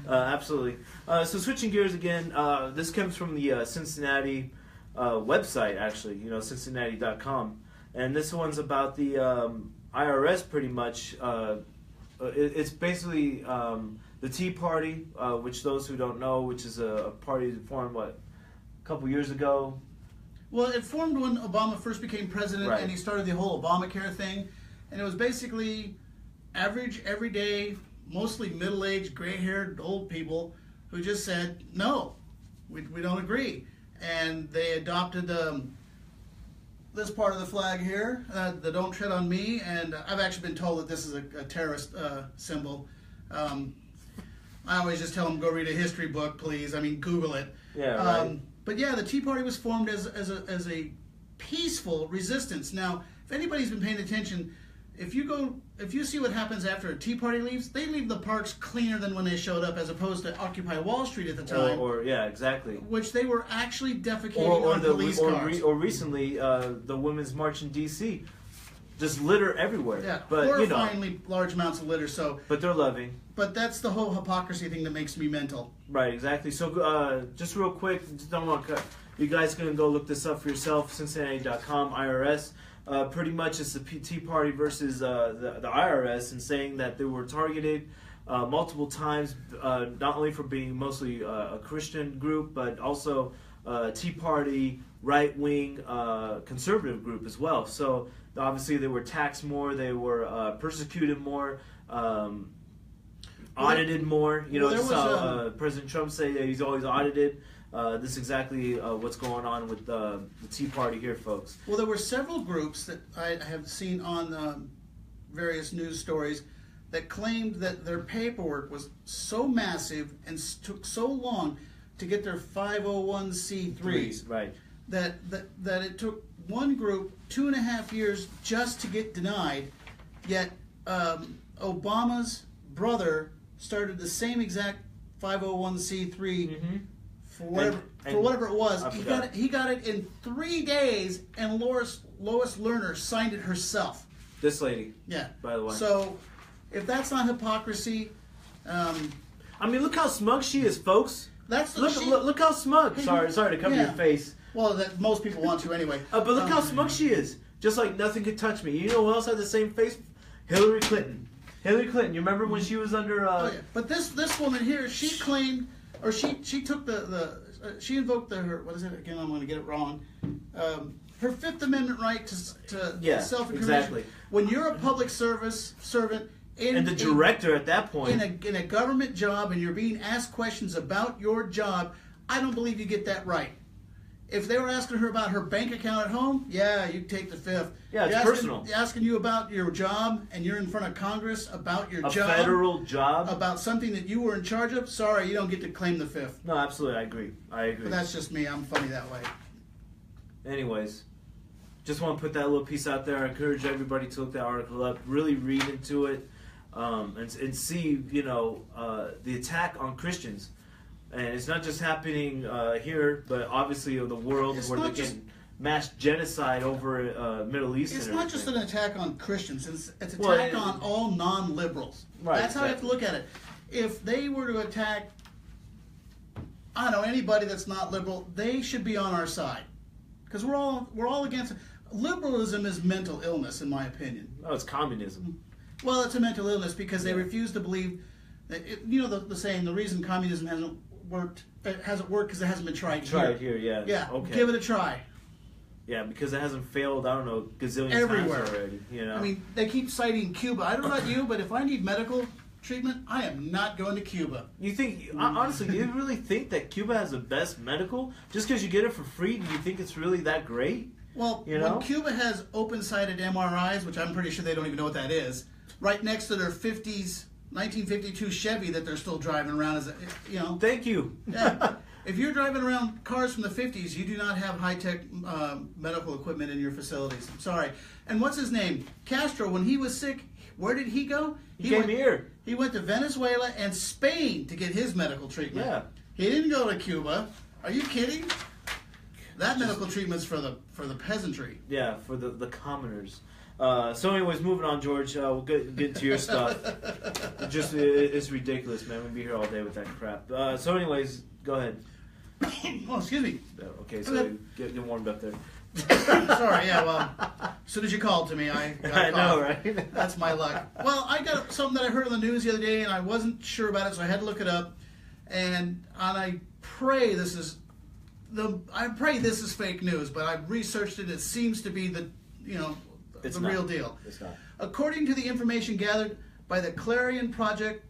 Absolutely. So switching gears again, this comes from the Cincinnati website, actually. Cincinnati.com, and this one's about the IRS, pretty much. It's basically the Tea Party, which those who don't know, which is a party that formed, a couple years ago? Well, it formed when Obama first became president, right. And he started the whole Obamacare thing. And it was basically average, everyday, mostly middle-aged, gray-haired old people who just said, no, we don't agree. And they adopted this part of the flag here, the "Don't Tread on Me," and I've actually been told that this is a terrorist symbol. I always just tell them, go read a history book, please. Google it. Yeah, right. But yeah, the Tea Party was formed as a peaceful resistance. Now, if anybody's been paying attention, if you see what happens after a Tea Party leaves, they leave the parks cleaner than when they showed up, as opposed to Occupy Wall Street at the time. Yeah, exactly. Which they were actually defecating on police cars. Or recently, the Women's March in D.C. just litter everywhere. Yeah, but horrifyingly large amounts of litter. So, but they're loving. But that's the whole hypocrisy thing that makes me mental. Right, exactly. So just real quick, don't want to cut. You guys can go look this up for yourself. Cincinnati.com, IRS. Pretty much it's the Tea Party versus the IRS, and saying that they were targeted multiple times, not only for being mostly a Christian group, but also Tea Party, right-wing conservative group as well. So obviously they were taxed more, they were persecuted more, audited more. President Trump say that he's always audited. This is exactly what's going on with the Tea Party here, folks. Well, there were several groups that I have seen on various news stories that claimed that their paperwork was so massive and took so long to get their 501c3s, right? That it took one group 2.5 years just to get denied. Yet Obama's brother started the same exact 501c3. Mm-hmm. For whatever it was, he got it in 3 days, and Lois Lerner signed it herself. This lady, yeah. By the way, so if that's not hypocrisy, look how smug she is, folks. Look how smug. Sorry to cover your face. Well, most people want to anyway. But look how smug she is. Just like nothing could touch me. You know who else had the same face? Hillary Clinton. Hillary Clinton. You remember when she was under? Oh, yeah. But this woman here, she claimed. Or she took she invoked her, what is it again? I'm going to get it wrong. Her Fifth Amendment right to self-incrimination. Exactly. When you're a public servant, And the director at that point. In a government job, and you're being asked questions about your job, I don't believe you get that right. If they were asking her about her bank account at home, yeah, you take the fifth. Yeah, it's personal. Asking you about your job, and you're in front of Congress about your job. A federal job. About something that you were in charge of, sorry, you don't get to claim the fifth. No, absolutely, I agree. But that's just me. I'm funny that way. Anyways, just want to put that little piece out there. I encourage everybody to look that article up, really read into it, and see, the attack on Christians. And it's not just happening here, but obviously of the world where they're getting mass genocide over Middle East. It's not just an attack on Christians. It's an attack on all non-liberals. Right, that's how you have to look at it. If they were to attack, I don't know, anybody that's not liberal, they should be on our side. Because we're all against it. Liberalism is mental illness, in my opinion. Oh, it's communism. Well, it's a mental illness because they refuse to believe that, the saying, the reason communism hasn't worked because it hasn't been tried here. Yeah, okay. Give it a try. Yeah, because it hasn't failed, I don't know, gazillion everywhere times already. I mean, they keep citing Cuba. I don't know about you, but if I need medical treatment, I am not going to Cuba. You think, honestly, do you really think that Cuba has the best medical? Just because you get it for free, do you think it's really that great? Well, when Cuba has open-sided MRIs, which I'm pretty sure they don't even know what that is, right next to their 1952 Chevy that they're still driving around as Thank you. Yeah. If you're driving around cars from the 50s, you do not have high-tech medical equipment in your facilities. I'm sorry. And what's his name? Castro, when he was sick, where did he go? He came here. He went to Venezuela and Spain to get his medical treatment. Yeah. He didn't go to Cuba. Are you kidding? That medical treatment's for the peasantry. Yeah, for the commoners. So anyways, moving on, George. We'll get into your stuff. It's ridiculous, man. We'll be here all day with that crap. So anyways, go ahead. Oh, excuse me. Okay, so get warmed up there. Sorry, yeah, well, as soon as you called to me, I got I know, right? That's my luck. Well, I got something that I heard on the news the other day, and I wasn't sure about it, so I had to look it up. And I pray this is fake news, but I've researched it. It seems to be the real deal. It's not. According to the information gathered by the Clarion Project,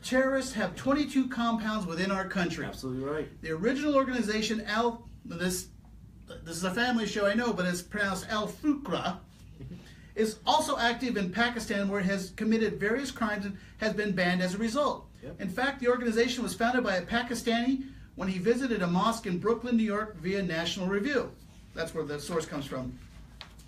terrorists have 22 compounds within our country. Absolutely right. The original organization, this is a family show, I know, but it's pronounced Al-Fuqra, is also active in Pakistan, where it has committed various crimes and has been banned as a result. Yep. In fact, the organization was founded by a Pakistani when he visited a mosque in Brooklyn, New York, via National Review. That's where the source comes from.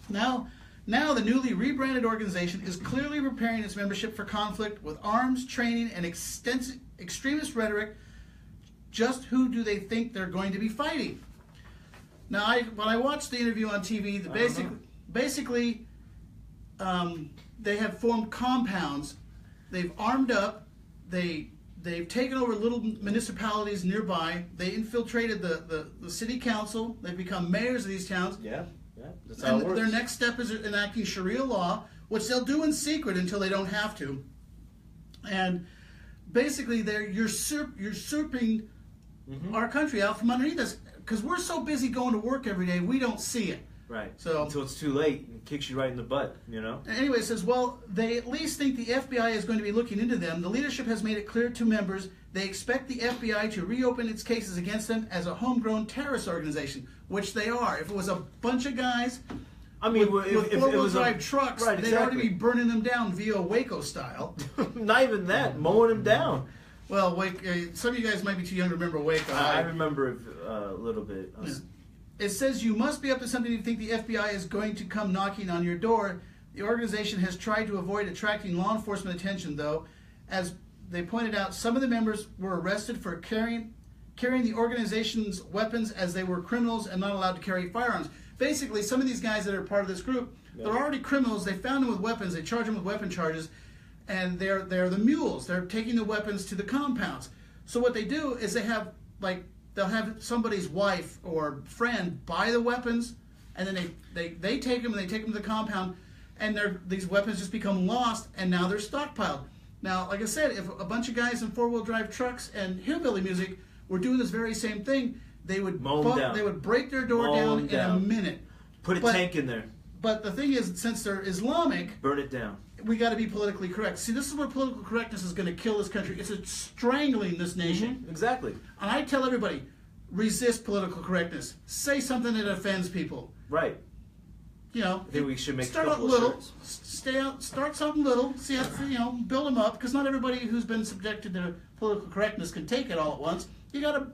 Now the newly rebranded organization is clearly preparing its membership for conflict with arms, training, and extensive extremist rhetoric. Just who do they think they're going to be fighting? Now, when I watched the interview on TV, basically, they have formed compounds. They've armed up. They've taken over little municipalities nearby. They infiltrated the city council. They've become mayors of these towns. Yeah, that's how it works. Their next step is enacting Sharia law, which they'll do in secret until they don't have to. And basically, they're usurping our country out from underneath us, because we're so busy going to work every day, we don't see it. Right. So until it's too late and kicks you right in the butt, Anyway, it says, well, they at least think the FBI is going to be looking into them. The leadership has made it clear to members they expect the FBI to reopen its cases against them as a homegrown terrorist organization, which they are. If it was a bunch of guys with four-wheel drive trucks, right, they'd already be burning them down via Waco style. Not even that, mowing them down. Well, some of you guys might be too young to remember Waco. I remember a little bit. It says you must be up to something to think the FBI is going to come knocking on your door. The organization has tried to avoid attracting law enforcement attention, though. As they pointed out, some of the members were arrested for carrying the organization's weapons, as they were criminals and not allowed to carry firearms. Basically, some of these guys that are part of this group, they're already criminals. They found them with weapons. They charge them with weapon charges, and they're the mules. They're taking the weapons to the compounds. So what they do is they'll have somebody's wife or friend buy the weapons, and then they take them and they take them to the compound, and these weapons just become lost, and now they're stockpiled. Now, like I said, if a bunch of guys in four-wheel drive trucks and hillbilly music were doing this very same thing, they would break their door down in a minute. Put a tank in there. But the thing is, since they're Islamic, burn it down. we got to be politically correct. See, this is where political correctness is going to kill this country. It's strangling this nation. Mm-hmm. Exactly. And I tell everybody, resist political correctness. Say something that offends people. Right. You know, I think we should make start a out couple of little. shirts. Start something little. See how build them up, because not everybody who's been subjected to political correctness can take it all at once. You got to.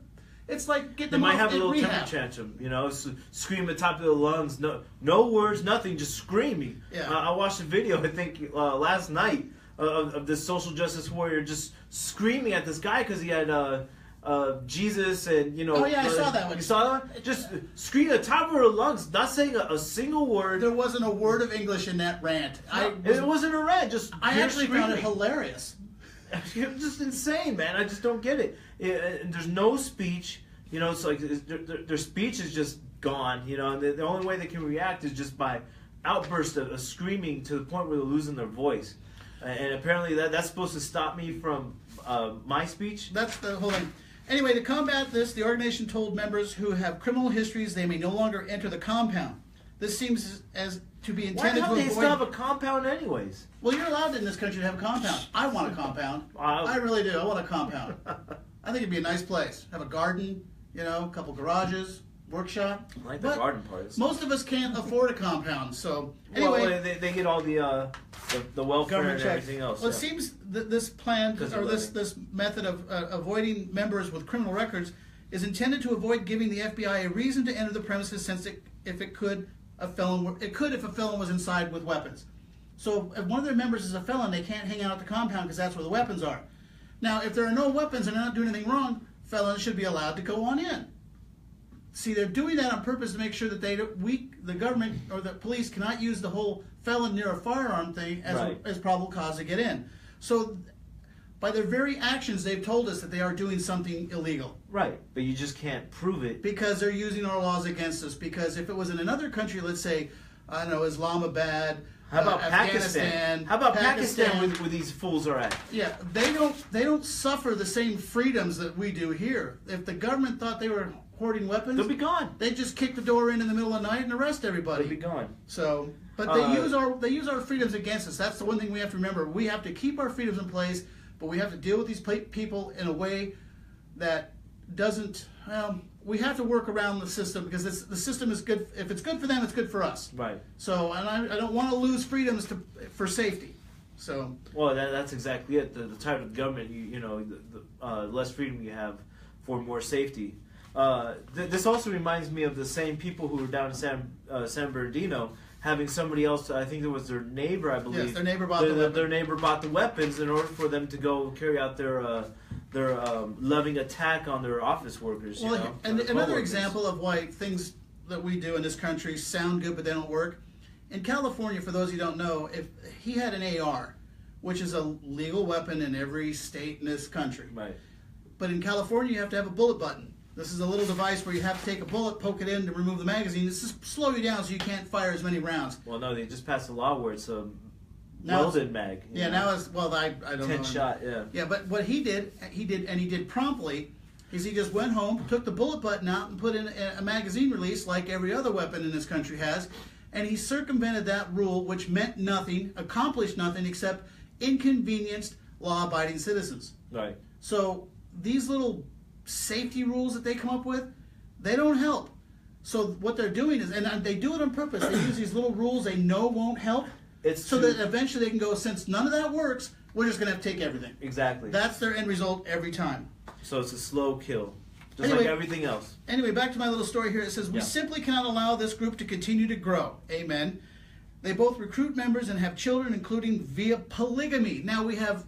It's like getting They them might off have a in little rehab. temper tantrum, scream at the top of their lungs, no words, nothing, just screaming. Yeah. I watched a video, I think, last night of this social justice warrior just screaming at this guy because he had Jesus and, Oh, yeah, I saw that one. You saw that? Just screaming at the top of her lungs, not saying a single word. There wasn't a word of English in that rant. It wasn't a rant, just I pure actually found it screaming. hilarious. It's just insane, man. I just don't get it. There's no speech. It's like their speech is just gone. And the only way they can react is just by outbursts of screaming to the point where they're losing their voice. And apparently that's supposed to stop me from my speech. That's the whole thing. Anyway, to combat this, the organization told members who have criminal histories they may no longer enter the compound. This seems as to be Why intended the hell to do they avoid. still have a compound anyways? Well, you're allowed in this country to have a compound. I want a compound. I really do. I want a compound. I think it'd be a nice place. Have a garden, a couple garages, workshop. I like the garden part. Most of us can't afford a compound, so anyway. Well, they get all the welfare Government and check. everything else. Well, it yeah. seems that this plan, Because or of this method of avoiding members with criminal records is intended to avoid giving the FBI a reason to enter the premises, since if a felon was inside with weapons. So if one of their members is a felon, they can't hang out at the compound because that's where the weapons are. Now, if there are no weapons and they're not doing anything wrong, felons should be allowed to go on in. See, they're doing that on purpose to make sure that the government or the police cannot use the whole felon near a firearm thing as probable cause to get in. So, by their very actions, they've told us that they are doing something illegal. Right, but you just can't prove it. Because they're using our laws against us. Because if it was in another country, let's say, I don't know, Islamabad, How about Afghanistan? How about Pakistan where these fools are at? Yeah, they don't suffer the same freedoms that we do here. If the government thought they were hoarding weapons, They'll be gone. they'd just kick the door in the middle of the night and arrest everybody. They'll be gone. So, but they use our freedoms against us. That's the one thing we have to remember. We have to keep our freedoms in place, but we have to deal with these people in a way that doesn't. We have to work around the system because the system is good. If it's good for them, it's good for us. Right. So, and I don't want to lose freedoms for safety. So. Well, that's exactly it. The type of government, the less freedom you have for more safety. This also reminds me of the same people who were down in San Bernardino having somebody else. I think it was their neighbor, I believe. Yes, their neighbor bought the weapons. Their neighbor bought the weapons in order for them to go carry out their loving attack on their office workers. Well, and another example of why things that we do in this country sound good but they don't work. In California, for those who don't know, if he had an AR, which is a legal weapon in every state in this country. Right. But in California, you have to have a bullet button. This is a little device where you have to take a bullet, poke it in to remove the magazine. This just slow you down so you can't fire as many rounds. Well, no, they just passed a law where it's a Now welded mag. Yeah, now it's, well, I don't know. 10 shot, yeah. Yeah, but what he did promptly, is he just went home, took the bullet button out, and put in a magazine release like every other weapon in this country has, and he circumvented that rule, which meant nothing, accomplished nothing, except inconvenienced law-abiding citizens. Right. So these little safety rules that they come up with, they don't help. So what they're doing is, and they do it on purpose, they use these little rules they know won't help, so that eventually they can go, since none of that works, we're just going to have to take everything. Exactly. That's their end result every time. So it's a slow kill, just Anyway, like everything else. Anyway, back to my little story here. It says, we simply cannot allow this group to continue to grow. Amen. They both recruit members and have children, including via polygamy. Now we have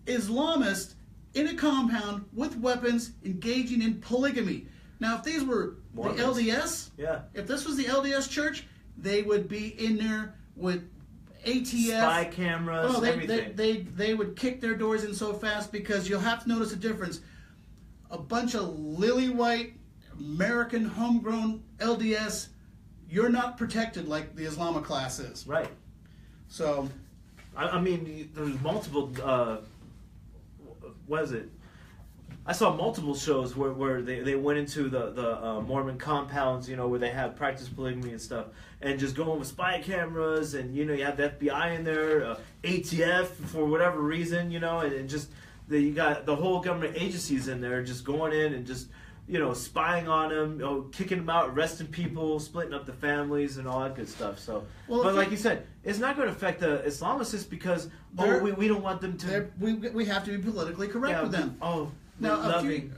Islamists in a compound with weapons engaging in polygamy. Now, if these were Mormons. the LDS, if this was the LDS church, they would be in there with ATF. Spy cameras, everything. They would kick their doors in so fast, because you'll have to notice a difference. A bunch of lily-white, American, homegrown LDS, you're not protected like the Islamic class is. Right. So, I mean, there's multiple, what is it? I saw multiple shows where they went into the Mormon compounds, where they have practice polygamy and stuff, and just going with spy cameras, and you have the FBI in there, ATF for whatever reason, and just you got the whole government agencies in there just going in and just spying on them, kicking them out, arresting people, splitting up the families, and all that good stuff. So, but like you said, it's not going to affect the Islamists because we don't want them to. We have to be politically correct with them. Now,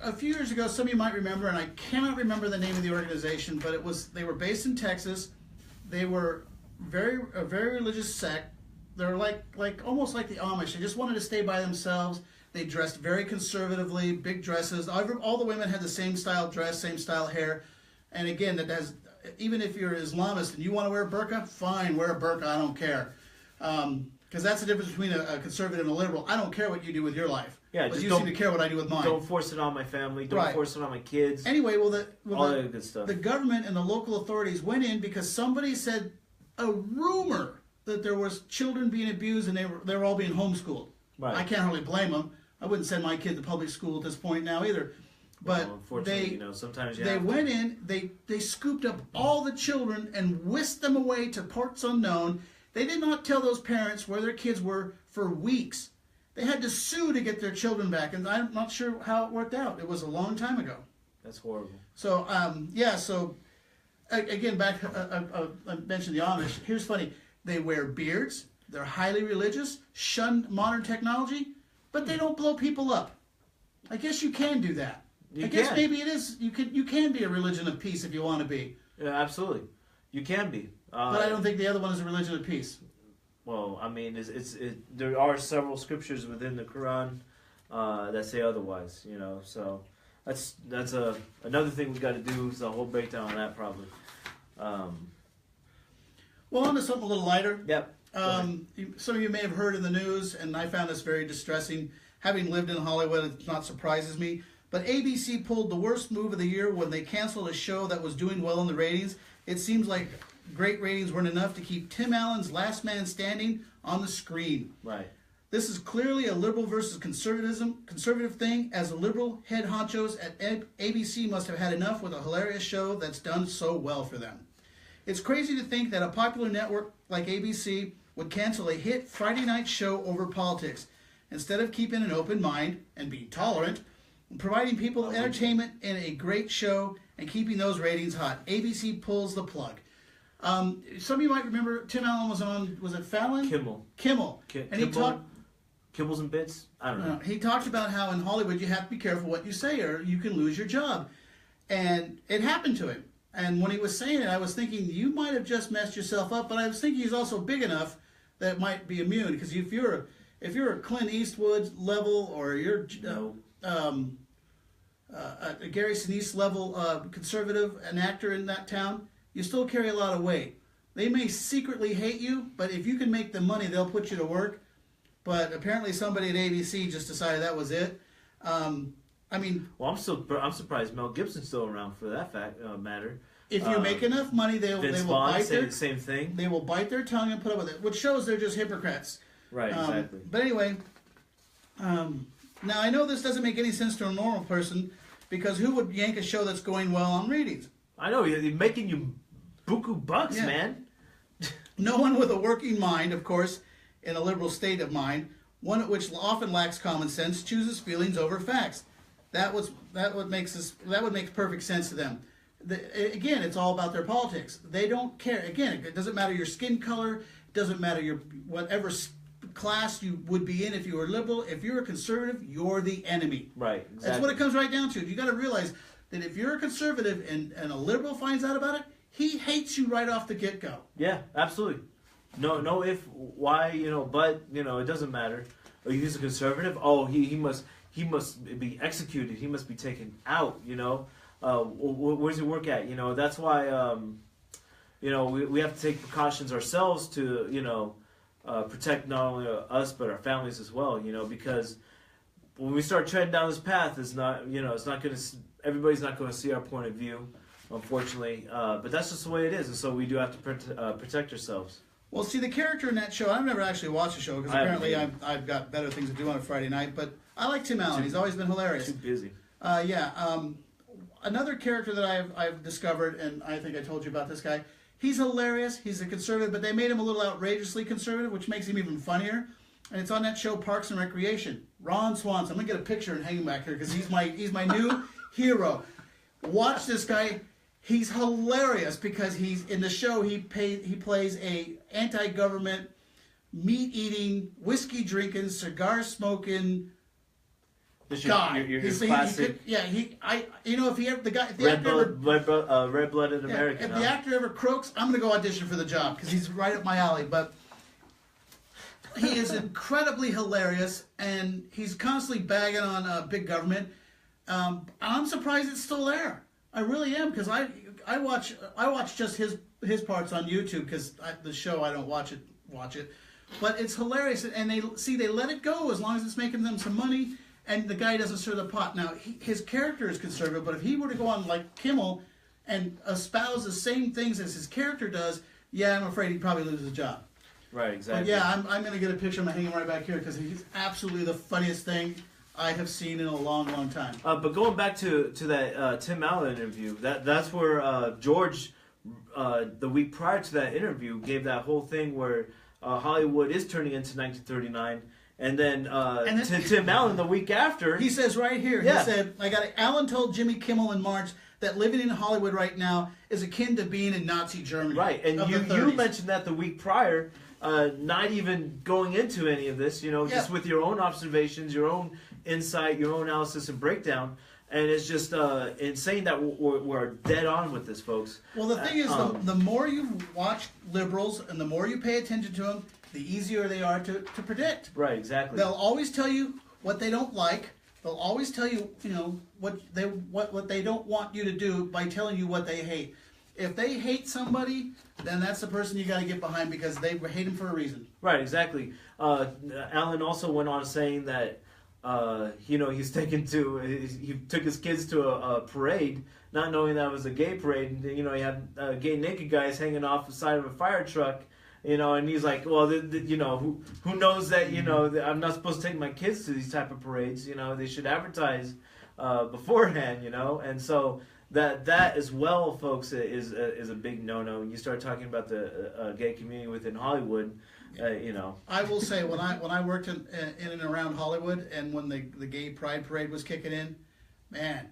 a few years ago, some of you might remember, and I cannot remember the name of the organization, but they were based in Texas. They were a very religious sect. They were like almost like the Amish. They just wanted to stay by themselves. They dressed very conservatively, big dresses. All the women had the same style dress, same style hair. And again, even if you're Islamist and you want to wear a burqa, fine, wear a burqa. I don't care. Because that's the difference between a conservative and a liberal. I don't care what you do with your life. Yeah, but you seem to care what I do with mine. Don't force it on my family. Don't force it on my kids. Anyway, all that good stuff. The government and the local authorities went in because somebody said a rumor that there was children being abused and they were all being homeschooled. Right. I can't really blame them. I wouldn't send my kid to public school at this point now either. But unfortunately, sometimes they went in, they scooped up all the children and whisked them away to parts unknown. They did not tell those parents where their kids were for weeks. They had to sue to get their children back, and I'm not sure how it worked out. It was a long time ago. That's horrible. So, so again, back, I mentioned the Amish. Here's funny. They wear beards. They're highly religious, shun modern technology, but they don't blow people up. I guess you can do that. I guess maybe it is. You can be a religion of peace if you want to be. Yeah, absolutely. You can be. But I don't think the other one is a religion of peace. Well, I mean, there are several scriptures within the Quran that say otherwise, So that's another thing we got to do is a whole breakdown on that probably. Well, on to something a little lighter. Yep. Some of you may have heard in the news, and I found this very distressing. Having lived in Hollywood, it not surprises me. But ABC pulled the worst move of the year when they canceled a show that was doing well in the ratings. It seems like great ratings weren't enough to keep Tim Allen's Last Man Standing on the screen. Right. This is clearly a liberal versus conservative thing, as the liberal head honchos at ABC must have had enough with a hilarious show that's done so well for them. It's crazy to think that a popular network like ABC would cancel a hit Friday night show over politics, instead of keeping an open mind and being tolerant, and providing people entertainment in a great show and keeping those ratings hot. ABC pulls the plug. Some of you might remember Tim Allen was on, was it Fallon? Kimmel. And he talked... Kibbles and Bits? I don't know. He talked about how in Hollywood you have to be careful what you say or you can lose your job. And it happened to him. And when he was saying it, I was thinking, you might have just messed yourself up, but I was thinking he's also big enough that might be immune. Because if you're a Clint Eastwood level or you're a Gary Sinise level conservative, an actor in that town, you still carry a lot of weight. They may secretly hate you, but if you can make them money, they'll put you to work. But apparently somebody at ABC just decided that was it. Well, I'm surprised Mel Gibson's still around for that matter. If you make enough money, they will bite the same thing. They will bite their tongue and put up with it, which shows they're just hypocrites. Right, exactly. But anyway, now I know this doesn't make any sense to a normal person, because who would yank a show that's going well on ratings? I know, you're making you buku bucks, man. No one with a working mind, of course, in a liberal state of mind, one which often lacks common sense, chooses feelings over facts. That would make perfect sense to them. Again, it's all about their politics. They don't care. Again, it doesn't matter your skin color. It doesn't matter your whatever class you would be in. If you were liberal, if you're a conservative, you're the enemy. Right. Exactly. That's what it comes right down to. You got to realize that if you're a conservative and a liberal finds out about it, he hates you right off the get-go. Yeah, absolutely. No if, why, but, it doesn't matter. Oh, he's a conservative? Oh, he must be executed. He must be taken out, Where's he work at? That's why, we have to take precautions ourselves to, protect not only us, but our families as well, because when we start treading down this path, it's not going to, everybody's not going to see our point of view, unfortunately. But that's just the way it is. And so we do have to protect ourselves. Well, see, the character in that show, I've never actually watched the show because apparently I've got better things to do on a Friday night, but I like Tim Allen. He's always been hilarious. Too busy. Another character that I've discovered, and I think I told you about this guy. He's hilarious. He's a conservative, but they made him a little outrageously conservative, which makes him even funnier. And it's on that show Parks and Recreation. Ron Swanson. I'm gonna get a picture and hang him back here because he's my new hero. Watch this guy. He's hilarious because he's in the show. He plays a anti-government, meat-eating, whiskey-drinking, cigar-smoking guy. Your classic. If he ever the guy, if the red-blooded American. If the actor ever croaks, I'm gonna go audition for the job because he's right up my alley. But he is incredibly hilarious, and he's constantly bagging on big government. I'm surprised it's still there. I really am, because I watch just his parts on YouTube, because the show I don't watch it, but it's hilarious, and they let it go as long as it's making them some money, and the guy doesn't stir the pot. Now his character is conservative, but if he were to go on like Kimmel and espouse the same things as his character does, I'm afraid he'd probably lose his job. Right, exactly. But I'm going to get a picture of him hanging right back here because he's absolutely the funniest thing I have seen in a long, long time. But going back to that Tim Allen interview, that's where George, the week prior to that interview, gave that whole thing where Hollywood is turning into 1939, and then to Tim Allen the week after, he says right here, he said, Allen told Jimmy Kimmel in March that living in Hollywood right now is akin to being in Nazi Germany. Right, and you mentioned that the week prior. Not even going into any of this, just with your own observations, your own insight, your own analysis and breakdown, and it's just insane that we're dead on with this, folks. Well, the thing is, the more you watch liberals and the more you pay attention to them, the easier they are to predict. Right, exactly. They'll always tell you what they don't like. They'll always tell you, what they don't want you to do by telling you what they hate. If they hate somebody, then that's the person you got to get behind because they hate him for a reason. Right, exactly. Alan also went on saying that he took his kids to a parade, not knowing that it was a gay parade, and he had gay naked guys hanging off the side of a fire truck, and he's like, well, who knows that that I'm not supposed to take my kids to these type of parades. They should advertise beforehand, and so. That as well, folks, is a big no-no. When you start talking about the gay community within Hollywood, I will say when I worked in and around Hollywood, and when the gay pride parade was kicking in, man,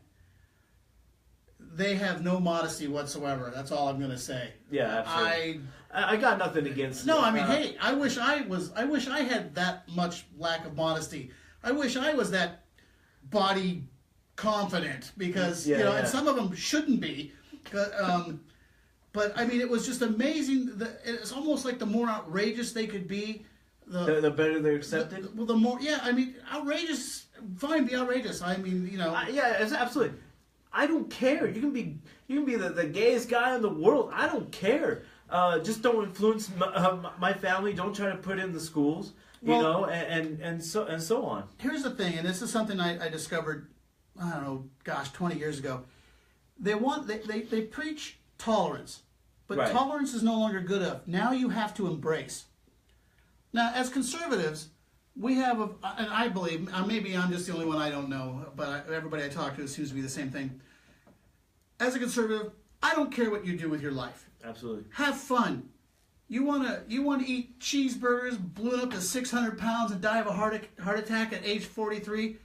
they have no modesty whatsoever. That's all I'm going to say. Yeah, absolutely. I got nothing against. No, I mean, hey, I wish I had that much lack of modesty. I wish I was that body confident because and some of them shouldn't be, but I mean it was just amazing. It's almost like the more outrageous they could be, the better they're accepted. The more, I mean, outrageous. Fine, be outrageous. I mean, it's absolutely. I don't care. You can be the gayest guy in the world. I don't care. Just don't influence my family. Don't try to put in the schools. And so on. Here's the thing, and this is something I discovered. I don't know, 20 years ago. They preach tolerance, but tolerance is no longer good enough. Now you have to embrace. Now, as conservatives, we have, and I believe, maybe I'm just the only one I don't know, but everybody I talk to seems to be the same thing. As a conservative, I don't care what you do with your life. Absolutely. Have fun. You want to eat cheeseburgers, balloon up to 600 pounds, and die of a heart attack at age 43?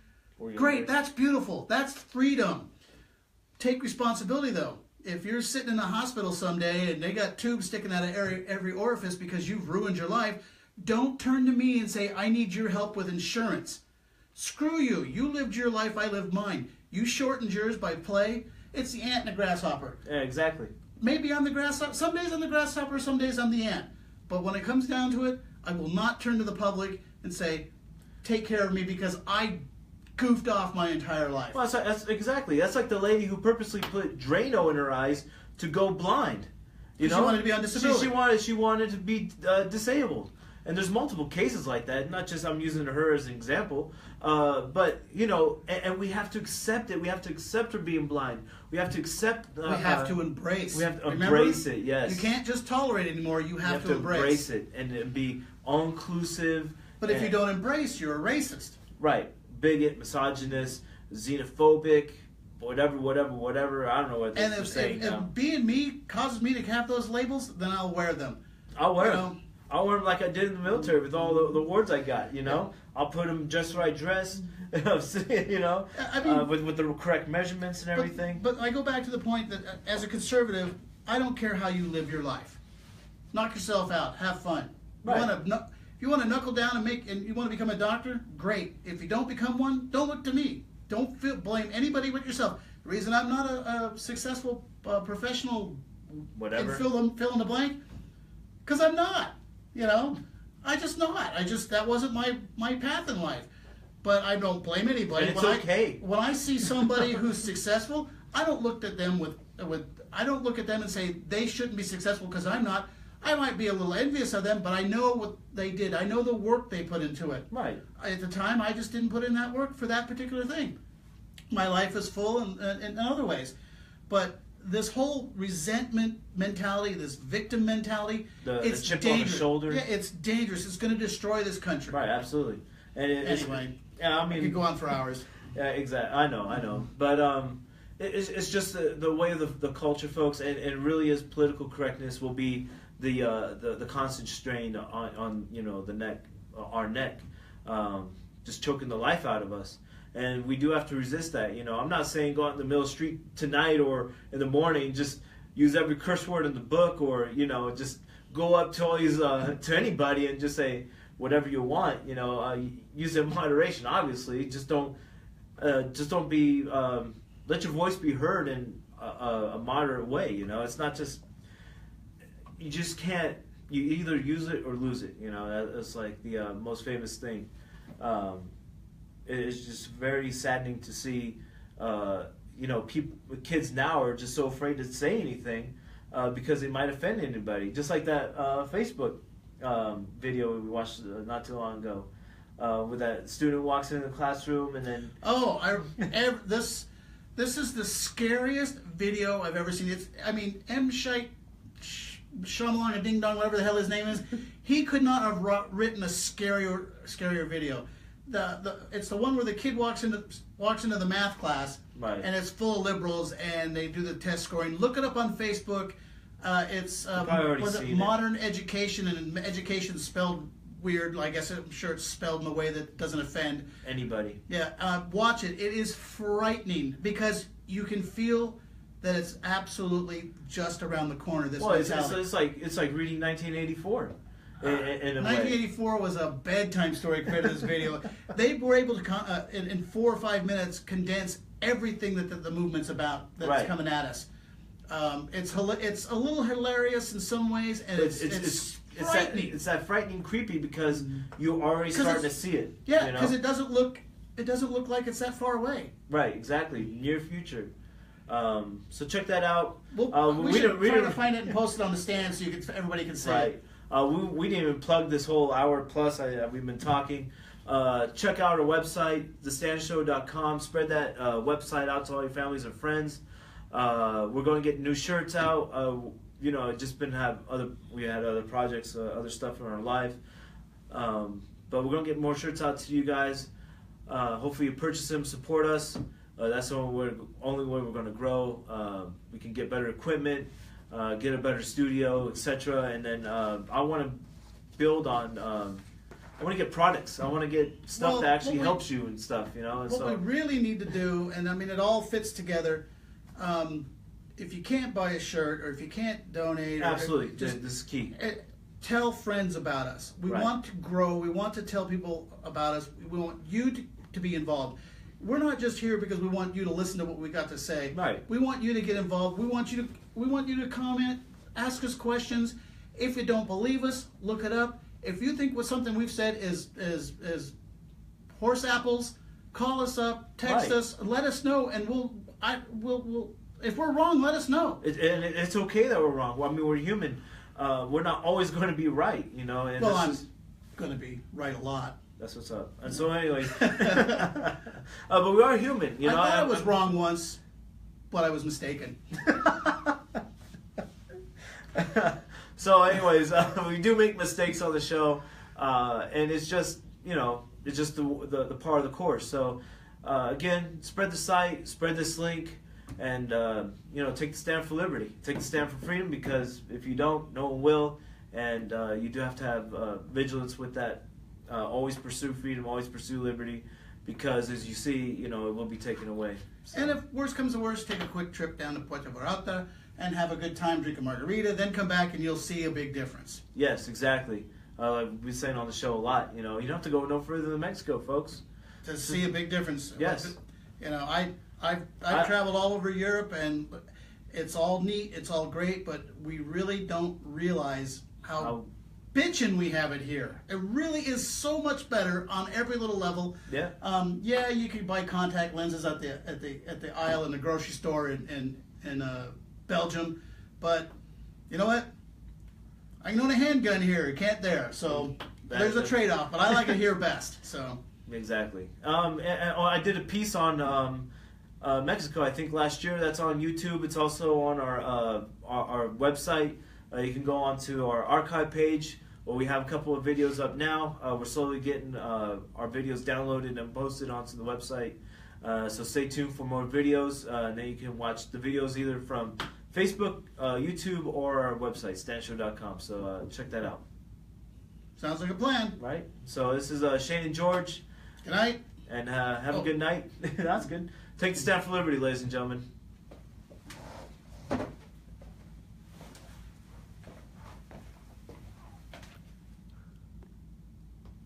Great, that's beautiful. That's freedom. Take responsibility, though. If you're sitting in the hospital someday and they got tubes sticking out of every orifice because you've ruined your life, don't turn to me and say, I need your help with insurance. Screw you. You lived your life, I lived mine. You shortened yours by play. It's the ant and the grasshopper. Yeah, exactly. Maybe I'm the grasshopper. Some days I'm the grasshopper, some days I'm the ant. But when it comes down to it, I will not turn to the public and say, take care of me because I goofed off my entire life. Well, that's like the lady who purposely put Drano in her eyes to go blind. She wanted to be on disability. She wanted to be disabled. And there's multiple cases like that. Not just I'm using her as an example, but and we have to accept it. We have to accept her being blind. We have to accept. We have to embrace. We have to embrace it. Yes. You can't just tolerate it anymore. You have to embrace it and be all inclusive. But if you don't embrace, you're a racist. Right. bigot, misogynist, xenophobic, whatever. I don't know what they're saying now. If being me causes me to have those labels, then I'll wear them. I'll wear them. I'll wear them like I did in the military with all the awards I got, you know? I'll put them just right dress, you know, I mean, with the correct measurements and everything. But I go back to the point that as a conservative, I don't care how you live your life. Knock yourself out. Have fun. Right. If you want to knuckle down and you want to become a doctor, great. If you don't become one, don't look to me. Don't blame anybody but yourself. The reason I'm not a successful professional, Whatever. Fill in the blank, because I'm not. You know, that wasn't my path in life. But I don't blame anybody. And it's okay. When I see somebody who's successful, I don't look at them I don't look at them and say they shouldn't be successful because I'm not. I might be a little envious of them, but I know what they did. I know the work they put into it. Right. At the time, I just didn't put in that work for that particular thing. My life is full in other ways. But this whole resentment mentality, this victim mentality, it's the chip dangerous. on the shoulder. Yeah, it's dangerous. It's going to destroy this country. Right, absolutely. And Anyway, yeah, I mean, I could go on for hours. Yeah, exactly. I know. But it's just the way of the culture, folks, and it really is political correctness will be the constant strain on the neck, our neck, just choking the life out of us. And we do have to resist that. You know, I'm not saying go out in the middle of the street tonight or in the morning, just use every curse word in the book, or just go up to all these to anybody and just say whatever you want. Use it in moderation. Obviously, just don't be let your voice be heard in a moderate way. It's not just you just can't. You either use it or lose it. That's like the most famous thing. It's just very saddening to see, kids now are just so afraid to say anything because they might offend anybody. Just like that Facebook video we watched not too long ago, where that student walks into the classroom and then... This is the scariest video I've ever seen. M. Shyamalan, Ding Dong, whatever the hell his name is, he could not have written a scarier video. It's the one where the kid walks into the math class, right, and it's full of liberals, and they do the test scoring. Look it up on Facebook. It's modern education, and education spelled weird. I guess I'm sure it's spelled in a way that doesn't offend anybody. Yeah, watch it. It is frightening because you can feel that it's absolutely just around the corner. It's like reading 1984. In 1984 was a bedtime story compared to this video. They were able to, in 4 or 5 minutes, condense everything that the movement's about that's coming at us. It's a little hilarious in some ways, and it's frightening. It's that frightening, creepy because you're already starting to see it. Yeah, because it doesn't look like it's that far away. Right, exactly, near future. So check that out. We should try to find it and post it on the stand so everybody can see it. We didn't even plug this whole hour plus we've been talking. Check out our website, thestandshow.com. Spread that website out to all your families and friends. We're going to get new shirts out. We had other projects, other stuff in our life. But we're going to get more shirts out to you guys. Hopefully you purchase them, support us. That's the only way we're going to grow. We can get better equipment. Get a better studio, etc. And then I want to build on. I want to get products. I want to get stuff that actually helps you and stuff. And we really need to do, and it all fits together. If you can't buy a shirt or if you can't donate, absolutely, this is key. Tell friends about us. We want to grow. We want to tell people about us. We want you to be involved. We're not just here because we want you to listen to what we got to say. Right. We want you to get involved. We want you to comment, ask us questions. If you don't believe us, look it up. If you think what something we've said is horse apples, call us up, text us, let us know, and we'll if we're wrong, let us know. It's okay that we're wrong. I mean, we're human. We're not always going to be right, And I'm going to be right a lot. That's what's up. And so, anyways, but we are human. I thought I was wrong once, but I was mistaken. So, anyways, we do make mistakes on the show, and it's just it's just the part of the course. So again, spread the site, spread this link, and take the stand for liberty, take the stand for freedom, because if you don't, no one will, and you do have to have vigilance with that. Always pursue freedom, always pursue liberty, because as you see, it will be taken away. So. And if worst comes to worst, take a quick trip down to Puerto Vallarta and have a good time, drink a margarita, then come back and you'll see a big difference. Yes, exactly. Like we've been saying on the show a lot, you don't have to go no further than Mexico, folks. To see a big difference. Yes. I've traveled all over Europe, and it's all neat, it's all great, but we really don't realize how bitchin' we have it here. It really is so much better on every little level. Yeah. You can buy contact lenses at the aisle in the grocery store in Belgium, but you know what? I can own a handgun here. You can't there. So there's a trade-off, but I like it here best. So exactly. And I did a piece on Mexico, I think last year. That's on YouTube. It's also on our website. You can go onto our archive page. Well, we have a couple of videos up now. We're slowly getting our videos downloaded and posted onto the website. So stay tuned for more videos. And then you can watch the videos either from Facebook, YouTube, or our website, stanshow.com. So check that out. Sounds like a plan. Right? So this is Shane and George. Good night. And have a good night. That's good. Take the stand for liberty, ladies and gentlemen.